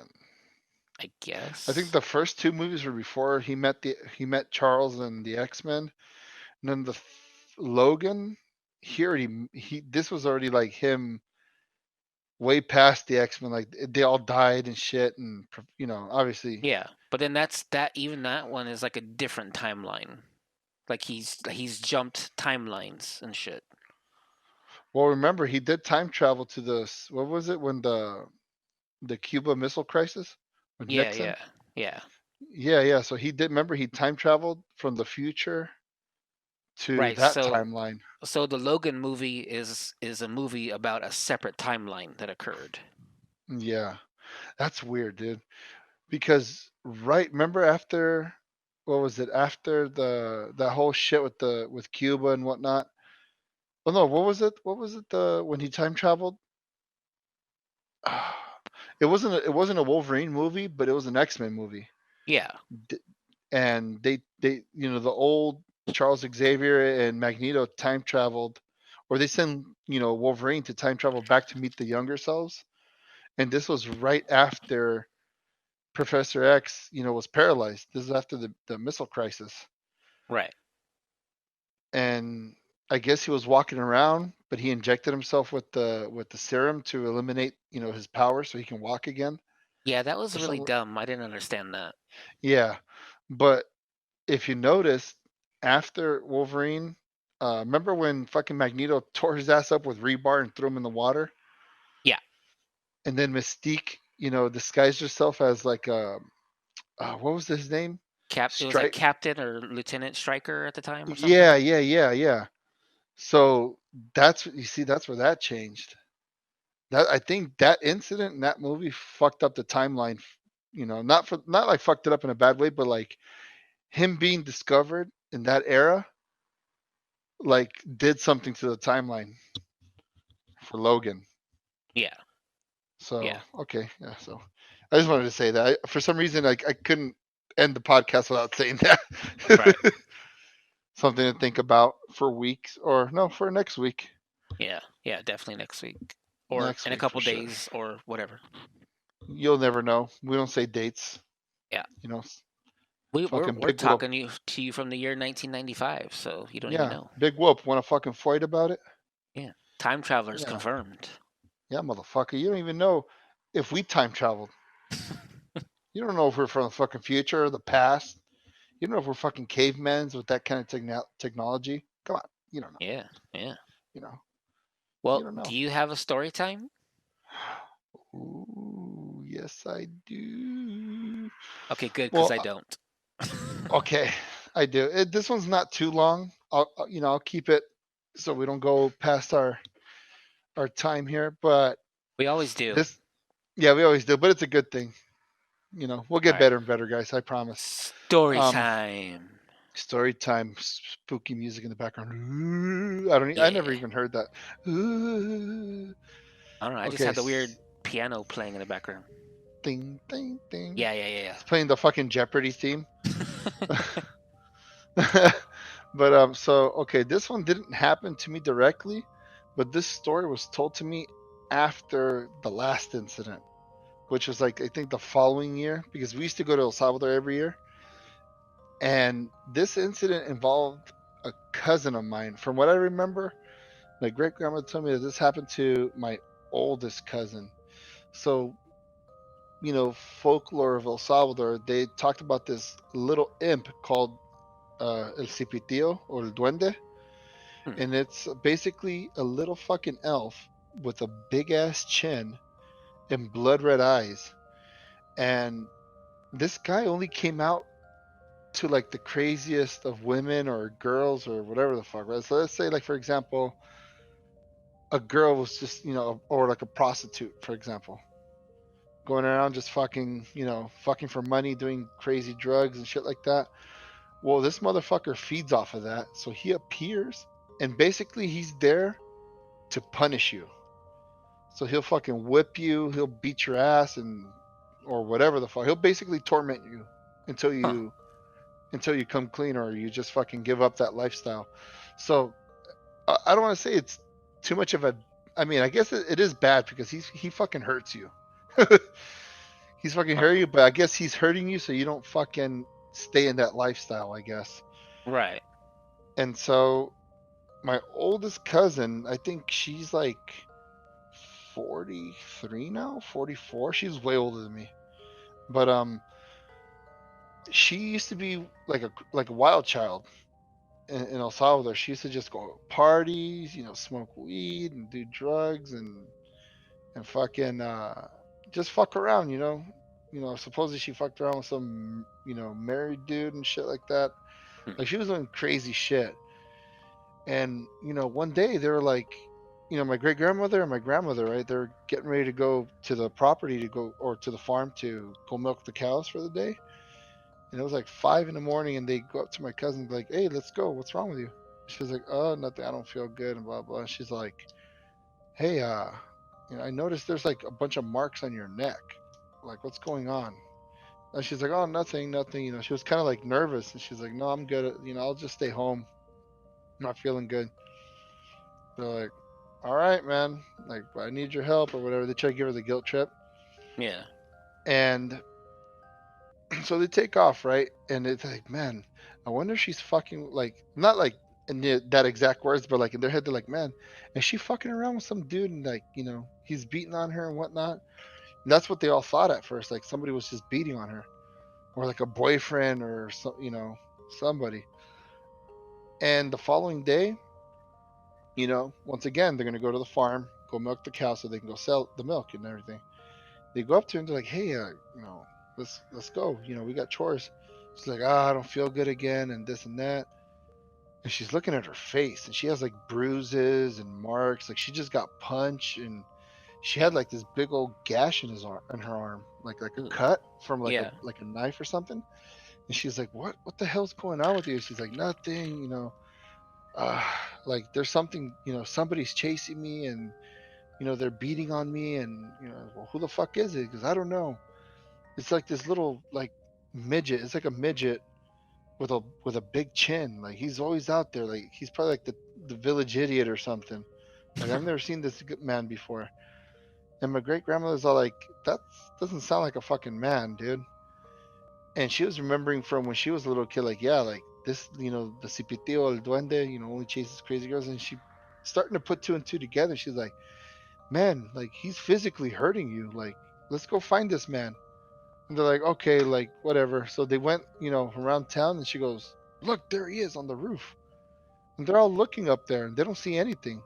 Speaker 2: I
Speaker 1: I think
Speaker 2: guess.
Speaker 1: the first two movies were before he met Charles and the X-Men, and then Logan. He this was already like him way past the X-Men. Like they all died and shit, and obviously.
Speaker 2: Yeah, but then even that one is like a different timeline. Like he's jumped timelines and shit.
Speaker 1: Well, remember he did time travel to what was it when the Cuba Missile Crisis with
Speaker 2: Yeah,
Speaker 1: Nixon?
Speaker 2: yeah, yeah.
Speaker 1: Yeah, yeah. So he did. Remember he time traveled from the future to
Speaker 2: Right.
Speaker 1: that
Speaker 2: So
Speaker 1: timeline.
Speaker 2: so the Logan movie is a movie about a separate timeline that occurred.
Speaker 1: Yeah, that's weird, dude. Because remember after what was it after the that whole shit with Cuba and whatnot? Well, no, what was it? What was it? The when he time traveled? It wasn't a Wolverine movie, but it was an X-Men movie.
Speaker 2: Yeah.
Speaker 1: And they the old Charles Xavier and Magneto time traveled, or they send Wolverine to time travel back to meet the younger selves. And this was right after Professor X was paralyzed. This is after the missile crisis.
Speaker 2: Right.
Speaker 1: And I guess he was walking around, but he injected himself with the serum to eliminate his power so he can walk again
Speaker 2: Yeah, that was
Speaker 1: or
Speaker 2: really
Speaker 1: something.
Speaker 2: dumb. I didn't understand that.
Speaker 1: Yeah, but if you notice, after Wolverine, remember when fucking Magneto tore his ass up with rebar and threw him in the water,
Speaker 2: Yeah.
Speaker 1: and then Mystique, disguised herself as like what was his name?
Speaker 2: It was like
Speaker 1: Strike.
Speaker 2: Captain or Lieutenant Stryker at the time or something.
Speaker 1: Yeah, yeah, yeah, yeah. So you see, that's where that changed. That I think that incident in that movie fucked up the timeline. Not like fucked it up in a bad way, but like him being discovered in that era, like did something to the timeline for Logan.
Speaker 2: Yeah.
Speaker 1: So
Speaker 2: Yeah.
Speaker 1: okay, yeah. So I just wanted to say that. For some reason, I couldn't end the podcast without saying that.
Speaker 2: Right.
Speaker 1: Something to think about for weeks, or no, for next week.
Speaker 2: Yeah. Yeah, definitely next week. Or
Speaker 1: Next
Speaker 2: in a
Speaker 1: week for
Speaker 2: couple
Speaker 1: sure.
Speaker 2: days or whatever.
Speaker 1: You'll never know. We don't say dates.
Speaker 2: Yeah.
Speaker 1: You know, fucking
Speaker 2: We're
Speaker 1: big whoop.
Speaker 2: talking to you from the year 1995, so you don't even
Speaker 1: Yeah,
Speaker 2: know.
Speaker 1: big whoop. Want to fucking fight about it?
Speaker 2: Yeah. Time travelers
Speaker 1: Yeah,
Speaker 2: confirmed.
Speaker 1: yeah, motherfucker. You don't even know if we time traveled. You don't know if we're from the fucking future or the past. You don't know if we're fucking cavemen with that kind of technology. Come on, you don't know.
Speaker 2: Yeah. Yeah.
Speaker 1: You know, you
Speaker 2: Well,
Speaker 1: don't
Speaker 2: do
Speaker 1: know.
Speaker 2: you have a story time?
Speaker 1: Ooh, yes, I do.
Speaker 2: Okay, good, because
Speaker 1: Well,
Speaker 2: I don't.
Speaker 1: okay, I do. This one's not too long. I'll keep it so we don't go past our time here. But
Speaker 2: We always do.
Speaker 1: this, yeah, we always do. But it's a good thing. We'll
Speaker 2: All
Speaker 1: get
Speaker 2: right.
Speaker 1: better and better, guys. I promise.
Speaker 2: Story
Speaker 1: Um,
Speaker 2: time.
Speaker 1: story time. Spooky music in the background. Ooh, I don't. I never
Speaker 2: Yeah.
Speaker 1: even heard that. Ooh.
Speaker 2: I don't know. I just
Speaker 1: Okay.
Speaker 2: had the weird piano playing in the background.
Speaker 1: Ding, ding, ding.
Speaker 2: Yeah, yeah,
Speaker 1: It's playing the fucking Jeopardy theme.
Speaker 2: yeah.
Speaker 1: But so okay, this one didn't happen to me directly, But this story was told to me after the last incident, which was like I think the following year, because we used to go to El Salvador every year. And this incident involved a cousin of mine. From what I remember, my great grandmother told me that this happened to my oldest cousin. So, folklore of El Salvador, they talked about this little imp called El Cipitío or El Duende.
Speaker 2: Hmm.
Speaker 1: And it's basically a little fucking elf with a big ass chin and blood red eyes. And this guy only came out to like the craziest of women or girls or whatever the fuck, right? So let's say, like, for example, a girl was just, or like a prostitute, for example, going around just fucking, fucking for money, doing crazy drugs and shit like that. Well, this motherfucker feeds off of that. So he appears and basically he's there to punish you. So he'll fucking whip you, he'll beat your ass and or whatever the fuck. He'll basically torment you until
Speaker 2: Huh.
Speaker 1: you come clean or you just fucking give up that lifestyle. So I don't want to say it's too much of a. I mean, I guess it is bad because he fucking hurts you. He's fucking hurting you, but I guess he's hurting you so you don't fucking stay in that lifestyle, I guess.
Speaker 2: Right.
Speaker 1: And so my oldest cousin, I think she's like 43 now, 44. She's way older than me. But she used to be like a wild child in El Salvador. She used to just go to parties, smoke weed and do drugs and fucking just fuck around, supposedly she fucked around with some, married dude and shit like that.
Speaker 2: Hmm.
Speaker 1: Like she was doing crazy shit. And, one day they were like, my great grandmother and my grandmother, right? They're getting ready to go to the property or to the farm to go milk the cows for the day. And it was like 5 in the morning, and they go up to my cousin and be like, "Hey, let's go. What's wrong with you?" She's like, "Oh, nothing. I don't feel good," and blah blah. She's like, "Hey, I noticed there's like a bunch of marks on your neck. Like, what's going on?" And she's like, "Oh, nothing, nothing." She was kind of like nervous, and she's like, "No, I'm good. I'll just stay home. I'm not feeling good." They're like, "All right, man. Like, I need your help or whatever." They try to give her the guilt trip,
Speaker 2: Yeah.
Speaker 1: and so they take off, right? And it's like, man, I wonder if she's fucking like not like in that exact words, but like in their head, they're like, man, is she fucking around with some dude and like he's beating on her and whatnot? And that's what they all thought at first, like somebody was just beating on her, or like a boyfriend or somebody. And the following day, once again, they're gonna go to the farm, go milk the cow so they can go sell the milk and everything. They go up to her and they're like, hey, let's go. We got chores. She's like, I don't feel good again, and this and that. And she's looking at her face, and she has like bruises and marks, like she just got punched, and she had like this big old gash in her arm, like a cut from like
Speaker 2: Yeah.
Speaker 1: a knife or something. And she's like, what the hell's going on with you? She's like, nothing, uh, like there's something, somebody's chasing me, and they're beating on me, and well, who the fuck is it? Because I don't know. It's like this little like midget. It's like a midget with a big chin. Like he's always out there. Like he's probably like the village idiot or something. Like I've never seen this man before. And my great grandmother's all like, that doesn't sound like a fucking man, dude. And she was remembering from when she was a little kid, like, yeah, like this, the Cipitio el Duende, only chases crazy girls. And she starting to put two and two together. She's like, man, like he's physically hurting you. Like, let's go find this man. And they're like, okay, like whatever. So they went, around town, and she goes, look, there he is on the roof. And they're all looking up there, and they don't see anything.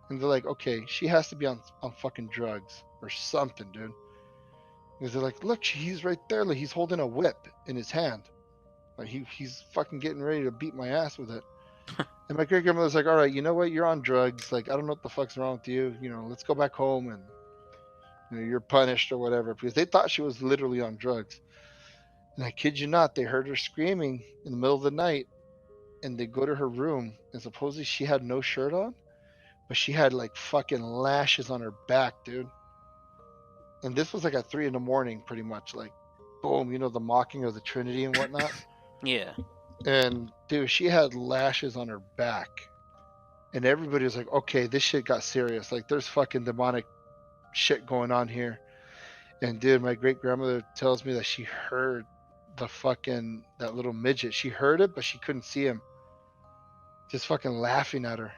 Speaker 1: And they're like, okay, she has to be on fucking drugs or something, dude. Because they're like, look, he's right there. Like he's holding a whip in his hand. Like he's fucking getting ready to beat my ass with it. And my great grandmother's like, all right, you know what? You're on drugs. Like I don't know what the fuck's wrong with you. Let's go back home and you're punished or whatever, because they thought she was literally on drugs. And I kid you not, they heard her screaming in the middle of the night, and they go to her room, and supposedly she had no shirt on, but she had like fucking lashes on her back, dude. And this was like at 3 in the morning, pretty much. Like, boom, the mocking of the Trinity and whatnot.
Speaker 2: Yeah.
Speaker 1: And dude, she had lashes on her back. and everybody was like, okay, this shit got serious. Like, there's fucking demonic shit going on here. And dude, my great grandmother tells me that she heard that little midget. She heard it, but she couldn't see him. Just fucking laughing at her.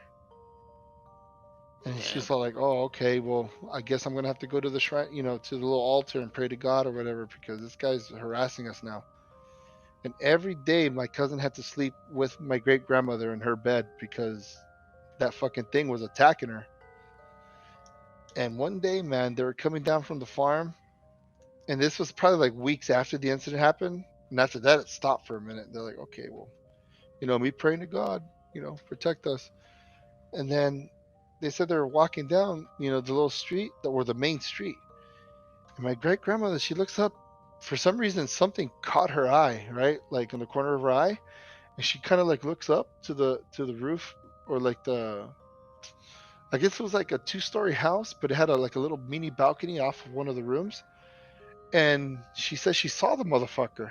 Speaker 1: And
Speaker 2: Yeah.
Speaker 1: she's all like, "Oh, okay. Well, I guess I'm gonna have to go to the shrine, to the little altar and pray to God or whatever, because this guy's harassing us now." And every day, my cousin had to sleep with my great grandmother in her bed because that fucking thing was attacking her. And one day, man, they were coming down from the farm, and this was probably like weeks after the incident happened. And after that, it stopped for a minute. They're like, "Okay, well, me praying to God, protect us." And then they said they were walking down, the little street or the main street. And my great grandmother, she looks up. For some reason, something caught her eye, right, like in the corner of her eye, and she kind of like looks up to the roof, or like I guess it was like a two-story house, but it had like a little mini balcony off of one of the rooms. And she says she saw the motherfucker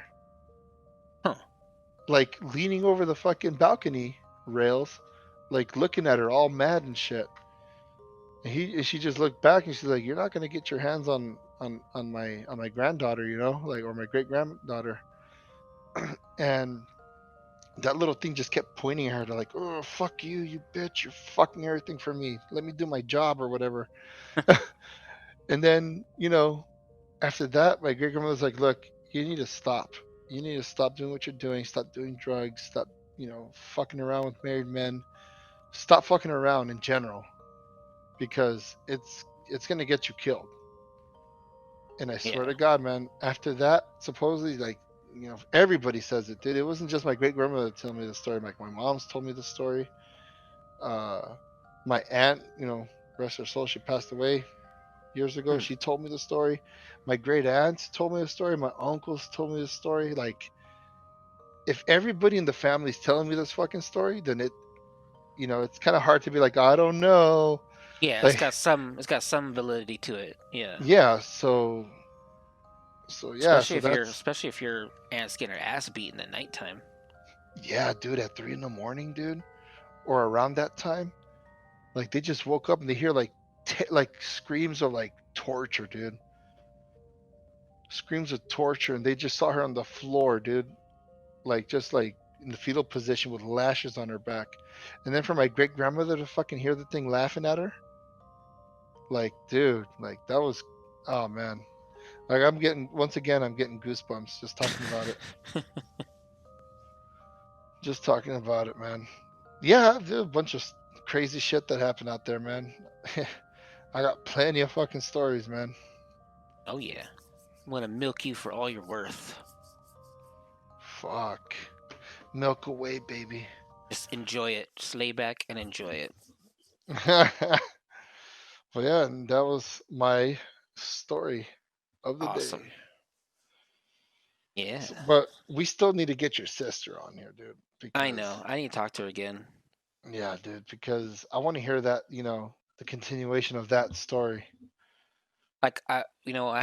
Speaker 2: Huh.
Speaker 1: like leaning over the fucking balcony rails, like looking at her all mad and shit. And she just looked back and she's like, "You're not gonna get your hands on my granddaughter, like, or my great granddaughter." And that little thing just kept pointing at her to like, "Oh, fuck you, you bitch! You're fucking everything for me. Let me do my job or whatever." And then, after that, my great grandmother's like, "Look, you need to stop. You need to stop doing what you're doing. Stop doing drugs. Stop, fucking around with married men. Stop fucking around in general, because it's gonna get you killed." And I swear
Speaker 2: Yeah.
Speaker 1: to God, man, after that, supposedly, like, everybody says it, dude. It wasn't just my great grandmother telling me the story. Like, my mom's told me the story. Uh, my aunt, rest her soul, she passed away years ago.
Speaker 2: Hmm.
Speaker 1: She told me the story. My great aunts told me the story. My uncles told me the story. Like, if everybody in the family's telling me this fucking story, then it's kind of hard to be like, I don't know.
Speaker 2: Yeah,
Speaker 1: Like,
Speaker 2: it's got some validity to it. Yeah.
Speaker 1: yeah. So yeah. So that's
Speaker 2: Especially if your aunt's getting her ass beaten at nighttime.
Speaker 1: yeah, dude. At 3 in the morning, dude, or around that time, like they just woke up and they hear like like screams of like torture, dude. Screams of torture, and they just saw her on the floor, dude. Like, just like in the fetal position with lashes on her back. And then for my great grandmother to fucking hear the thing laughing at her, like, dude, like that was, oh man. Like, I'm getting goosebumps just talking about it. Just talking about it, man. Yeah, there's a bunch of crazy shit that happened out there, man. I got plenty of fucking stories, man.
Speaker 2: Oh yeah. I'm gonna milk you for all you're worth.
Speaker 1: Fuck. Milk away, baby.
Speaker 2: Just enjoy it. Just lay back and enjoy it.
Speaker 1: Well, yeah, and that was my story of the day.
Speaker 2: Awesome. Yeah.
Speaker 1: But we still need to get your sister on here, dude.
Speaker 2: I
Speaker 1: Because,
Speaker 2: know. I need to talk to her again.
Speaker 1: yeah, dude, because I want to hear that, the continuation of that story.
Speaker 2: Like I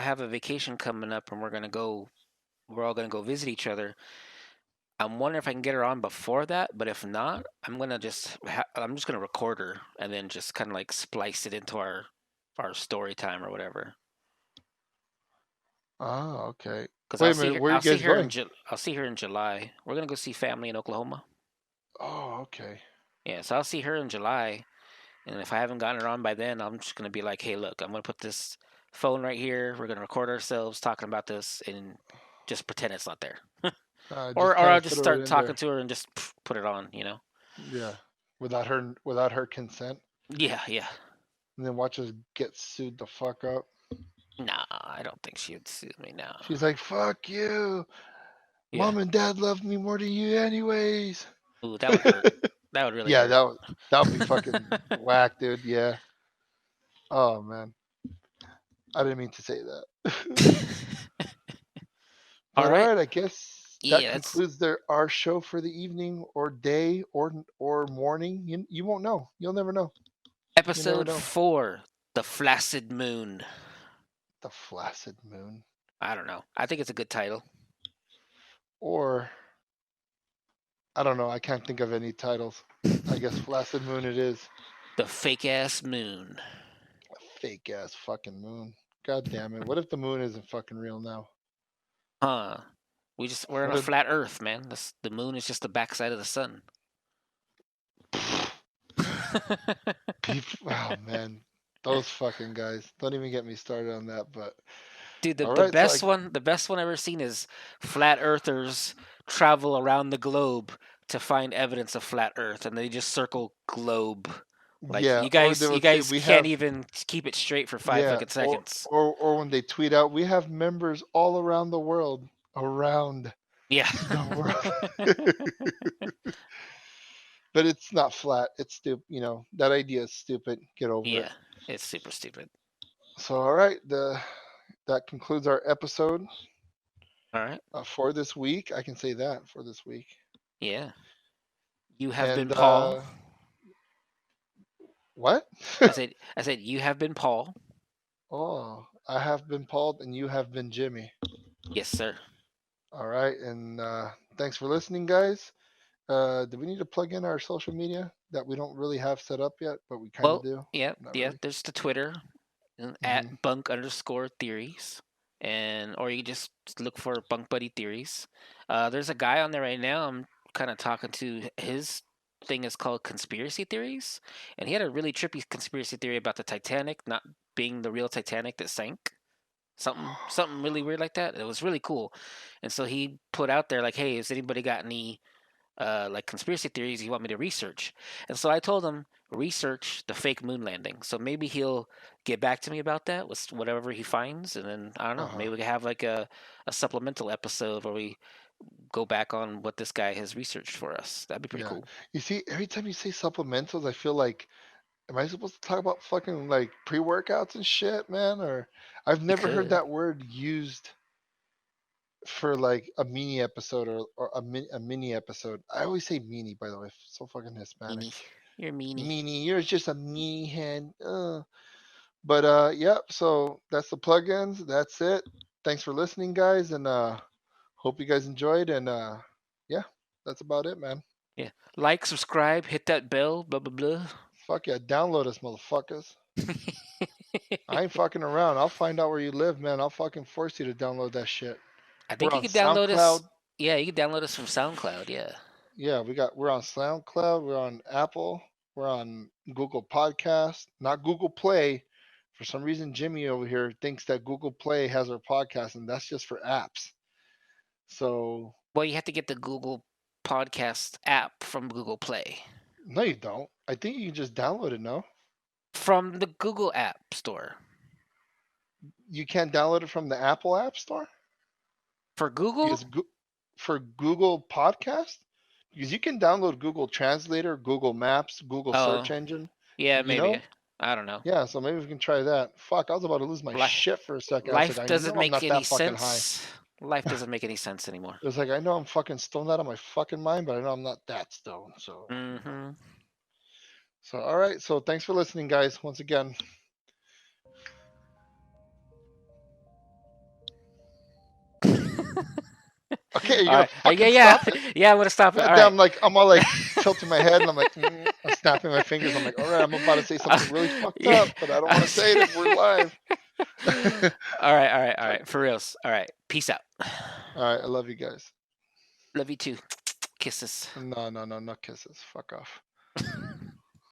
Speaker 2: have a vacation coming up and we're all gonna go visit each other. I'm wondering if I can get her on before that, but if not, I'm just gonna record her and then just kind of like splice it into our story time or whatever.
Speaker 1: Oh, okay.
Speaker 2: Because
Speaker 1: Wait a minute, where are you guys going?
Speaker 2: I'll see her in July. We're gonna go see family in Oklahoma.
Speaker 1: Oh, okay.
Speaker 2: Yeah, so I'll see her in July, and if I haven't gotten her on by then, I'm just gonna be like, hey, look, I'm gonna put this phone right here. We're gonna record ourselves talking about this and just pretend it's not there.
Speaker 1: Just
Speaker 2: Or
Speaker 1: kind
Speaker 2: I'll
Speaker 1: of
Speaker 2: just
Speaker 1: throw it
Speaker 2: start
Speaker 1: in
Speaker 2: talking
Speaker 1: there.
Speaker 2: to her and just put it on.
Speaker 1: Yeah. Without her consent.
Speaker 2: Yeah, yeah.
Speaker 1: And then watch us get sued the fuck up.
Speaker 2: Nah, I don't think she would sue me now.
Speaker 1: She's like, fuck you.
Speaker 2: Yeah.
Speaker 1: Mom and dad love me more than you anyways.
Speaker 2: Ooh, that would hurt. That would really
Speaker 1: Yeah,
Speaker 2: hurt.
Speaker 1: that would be fucking whack, dude. Yeah. Oh man. I didn't mean to say that.
Speaker 2: All
Speaker 1: But all
Speaker 2: right.
Speaker 1: right, I guess that
Speaker 2: Yeah, that's
Speaker 1: concludes our show for the evening or day or morning. You won't know. You'll never know. You never
Speaker 2: episode
Speaker 1: know.
Speaker 2: 4, The Flaccid Moon.
Speaker 1: The flaccid moon.
Speaker 2: I don't know. I think it's a good title.
Speaker 1: Or I don't know. I can't think of any titles. I guess Flaccid Moon it is.
Speaker 2: The fake ass moon.
Speaker 1: Fake ass fucking moon. God damn it. What if the moon isn't fucking real now?
Speaker 2: Huh. We're on
Speaker 1: What
Speaker 2: a
Speaker 1: if
Speaker 2: flat Earth, man. The moon is just the backside of the sun.
Speaker 1: people oh man. Those fucking guys. Don't even get me started on that, but
Speaker 2: Dude,
Speaker 1: all right, so
Speaker 2: the best one I've ever seen is flat earthers travel around the globe to find evidence of flat Earth, and they just circle globe. Like
Speaker 1: yeah, or they
Speaker 2: you
Speaker 1: would say
Speaker 2: guys
Speaker 1: we
Speaker 2: can't
Speaker 1: have
Speaker 2: even keep it straight for five
Speaker 1: yeah,
Speaker 2: fucking seconds.
Speaker 1: or when they tweet out, we have members all around the world. Around
Speaker 2: Yeah.
Speaker 1: the world. But it's not flat. It's stupid. That idea is stupid. Get over it.
Speaker 2: Yeah. It's super stupid.
Speaker 1: So, all right, that concludes our episode
Speaker 2: All right.
Speaker 1: for this week. I can say that for this week.
Speaker 2: Yeah. You have been
Speaker 1: And
Speaker 2: Paul.
Speaker 1: what?
Speaker 2: I said you have been Paul.
Speaker 1: Oh, I have been Paul, and you have been Jimmy.
Speaker 2: Yes, sir.
Speaker 1: All right, and thanks for listening, guys. Do we need to plug in our social media that we don't really have set up yet, but we kind of
Speaker 2: Well,
Speaker 1: do?
Speaker 2: yeah,
Speaker 1: Not
Speaker 2: yeah.
Speaker 1: really.
Speaker 2: There's the Twitter at
Speaker 1: Hmm.
Speaker 2: bunk_theories, and or you just look for Bunk Buddy Theories. There's a guy on there right now. I'm kind of talking to. His thing is called conspiracy theories, and he had a really trippy conspiracy theory about the Titanic not being the real Titanic that sank. Something really weird like that. It was really cool, and so he put out there like, "Hey, has anybody got any like conspiracy theories you want me to research?" And so I told him research the fake moon landing. So maybe he'll get back to me about that with whatever he finds, and then I don't know.
Speaker 1: Uh-huh.
Speaker 2: Maybe we can have like a supplemental episode where we go back on what this guy has researched for us. That'd be pretty
Speaker 1: Yeah.
Speaker 2: cool.
Speaker 1: You see, every time you say supplementals, I feel like, am I supposed to talk about fucking like pre-workouts and shit, man? Or I've
Speaker 2: You
Speaker 1: never heard
Speaker 2: could
Speaker 1: that word used for like a mini episode or a mini episode. I always say mini, by the way. So fucking Hispanic.
Speaker 2: meanie. You're a meanie.
Speaker 1: Mini, you're just a mini head. But yeah. So that's the plugins. That's it. Thanks for listening, guys, and hope you guys enjoyed. And yeah, that's about it, man.
Speaker 2: Yeah. Like, subscribe, hit that bell, blah blah blah.
Speaker 1: Fuck yeah, download us, motherfuckers. I ain't fucking around. I'll find out where you live, man. I'll fucking force you to download that shit.
Speaker 2: I
Speaker 1: We're
Speaker 2: think you
Speaker 1: on
Speaker 2: could download
Speaker 1: SoundCloud.
Speaker 2: us. Yeah, you can download us from SoundCloud. Yeah.
Speaker 1: Yeah, we're on SoundCloud. We're on Apple. We're on Google Podcast, not Google Play. For some reason, Jimmy over here thinks that Google Play has our podcast, and that's just for apps. So
Speaker 2: Well, you have to get the Google Podcast app from Google Play.
Speaker 1: no, you don't. I think you can just download it. No,
Speaker 2: From the Google App Store.
Speaker 1: you can't download it from the Apple App Store
Speaker 2: For
Speaker 1: because
Speaker 2: Google?
Speaker 1: for Google Podcast, because you can download Google Translator, Google Maps, Google
Speaker 2: Oh,
Speaker 1: Search Engine.
Speaker 2: yeah,
Speaker 1: You
Speaker 2: maybe.
Speaker 1: know?
Speaker 2: I don't know.
Speaker 1: Yeah, so maybe we can try that. Fuck, I was about to lose my
Speaker 2: Life,
Speaker 1: shit for a second. I was like,
Speaker 2: life
Speaker 1: I
Speaker 2: doesn't
Speaker 1: know I'm
Speaker 2: make
Speaker 1: not
Speaker 2: any
Speaker 1: that fucking high.
Speaker 2: sense. Life doesn't make any sense anymore.
Speaker 1: It was like, I know I'm fucking stoned out of my fucking mind, but I know I'm not that stoned.
Speaker 2: Mm-hmm.
Speaker 1: So all right. So thanks for listening, guys. Once again. Okay, you're
Speaker 2: All
Speaker 1: gonna
Speaker 2: right. Yeah,
Speaker 1: fucking
Speaker 2: yeah.
Speaker 1: stop it?
Speaker 2: Yeah, I'm going to stop it. All
Speaker 1: Goddamn,
Speaker 2: right.
Speaker 1: like I'm all like tilting my head and I'm like, I'm snapping my fingers. I'm like, all right, I'm about to say something really fucked
Speaker 2: Yeah.
Speaker 1: up, but I don't want to say it if we're live.
Speaker 2: All right, all right, all right. For reals. All right. Peace out.
Speaker 1: All right, I love you guys.
Speaker 2: Love you too. Kisses.
Speaker 1: No, no kisses. Fuck off.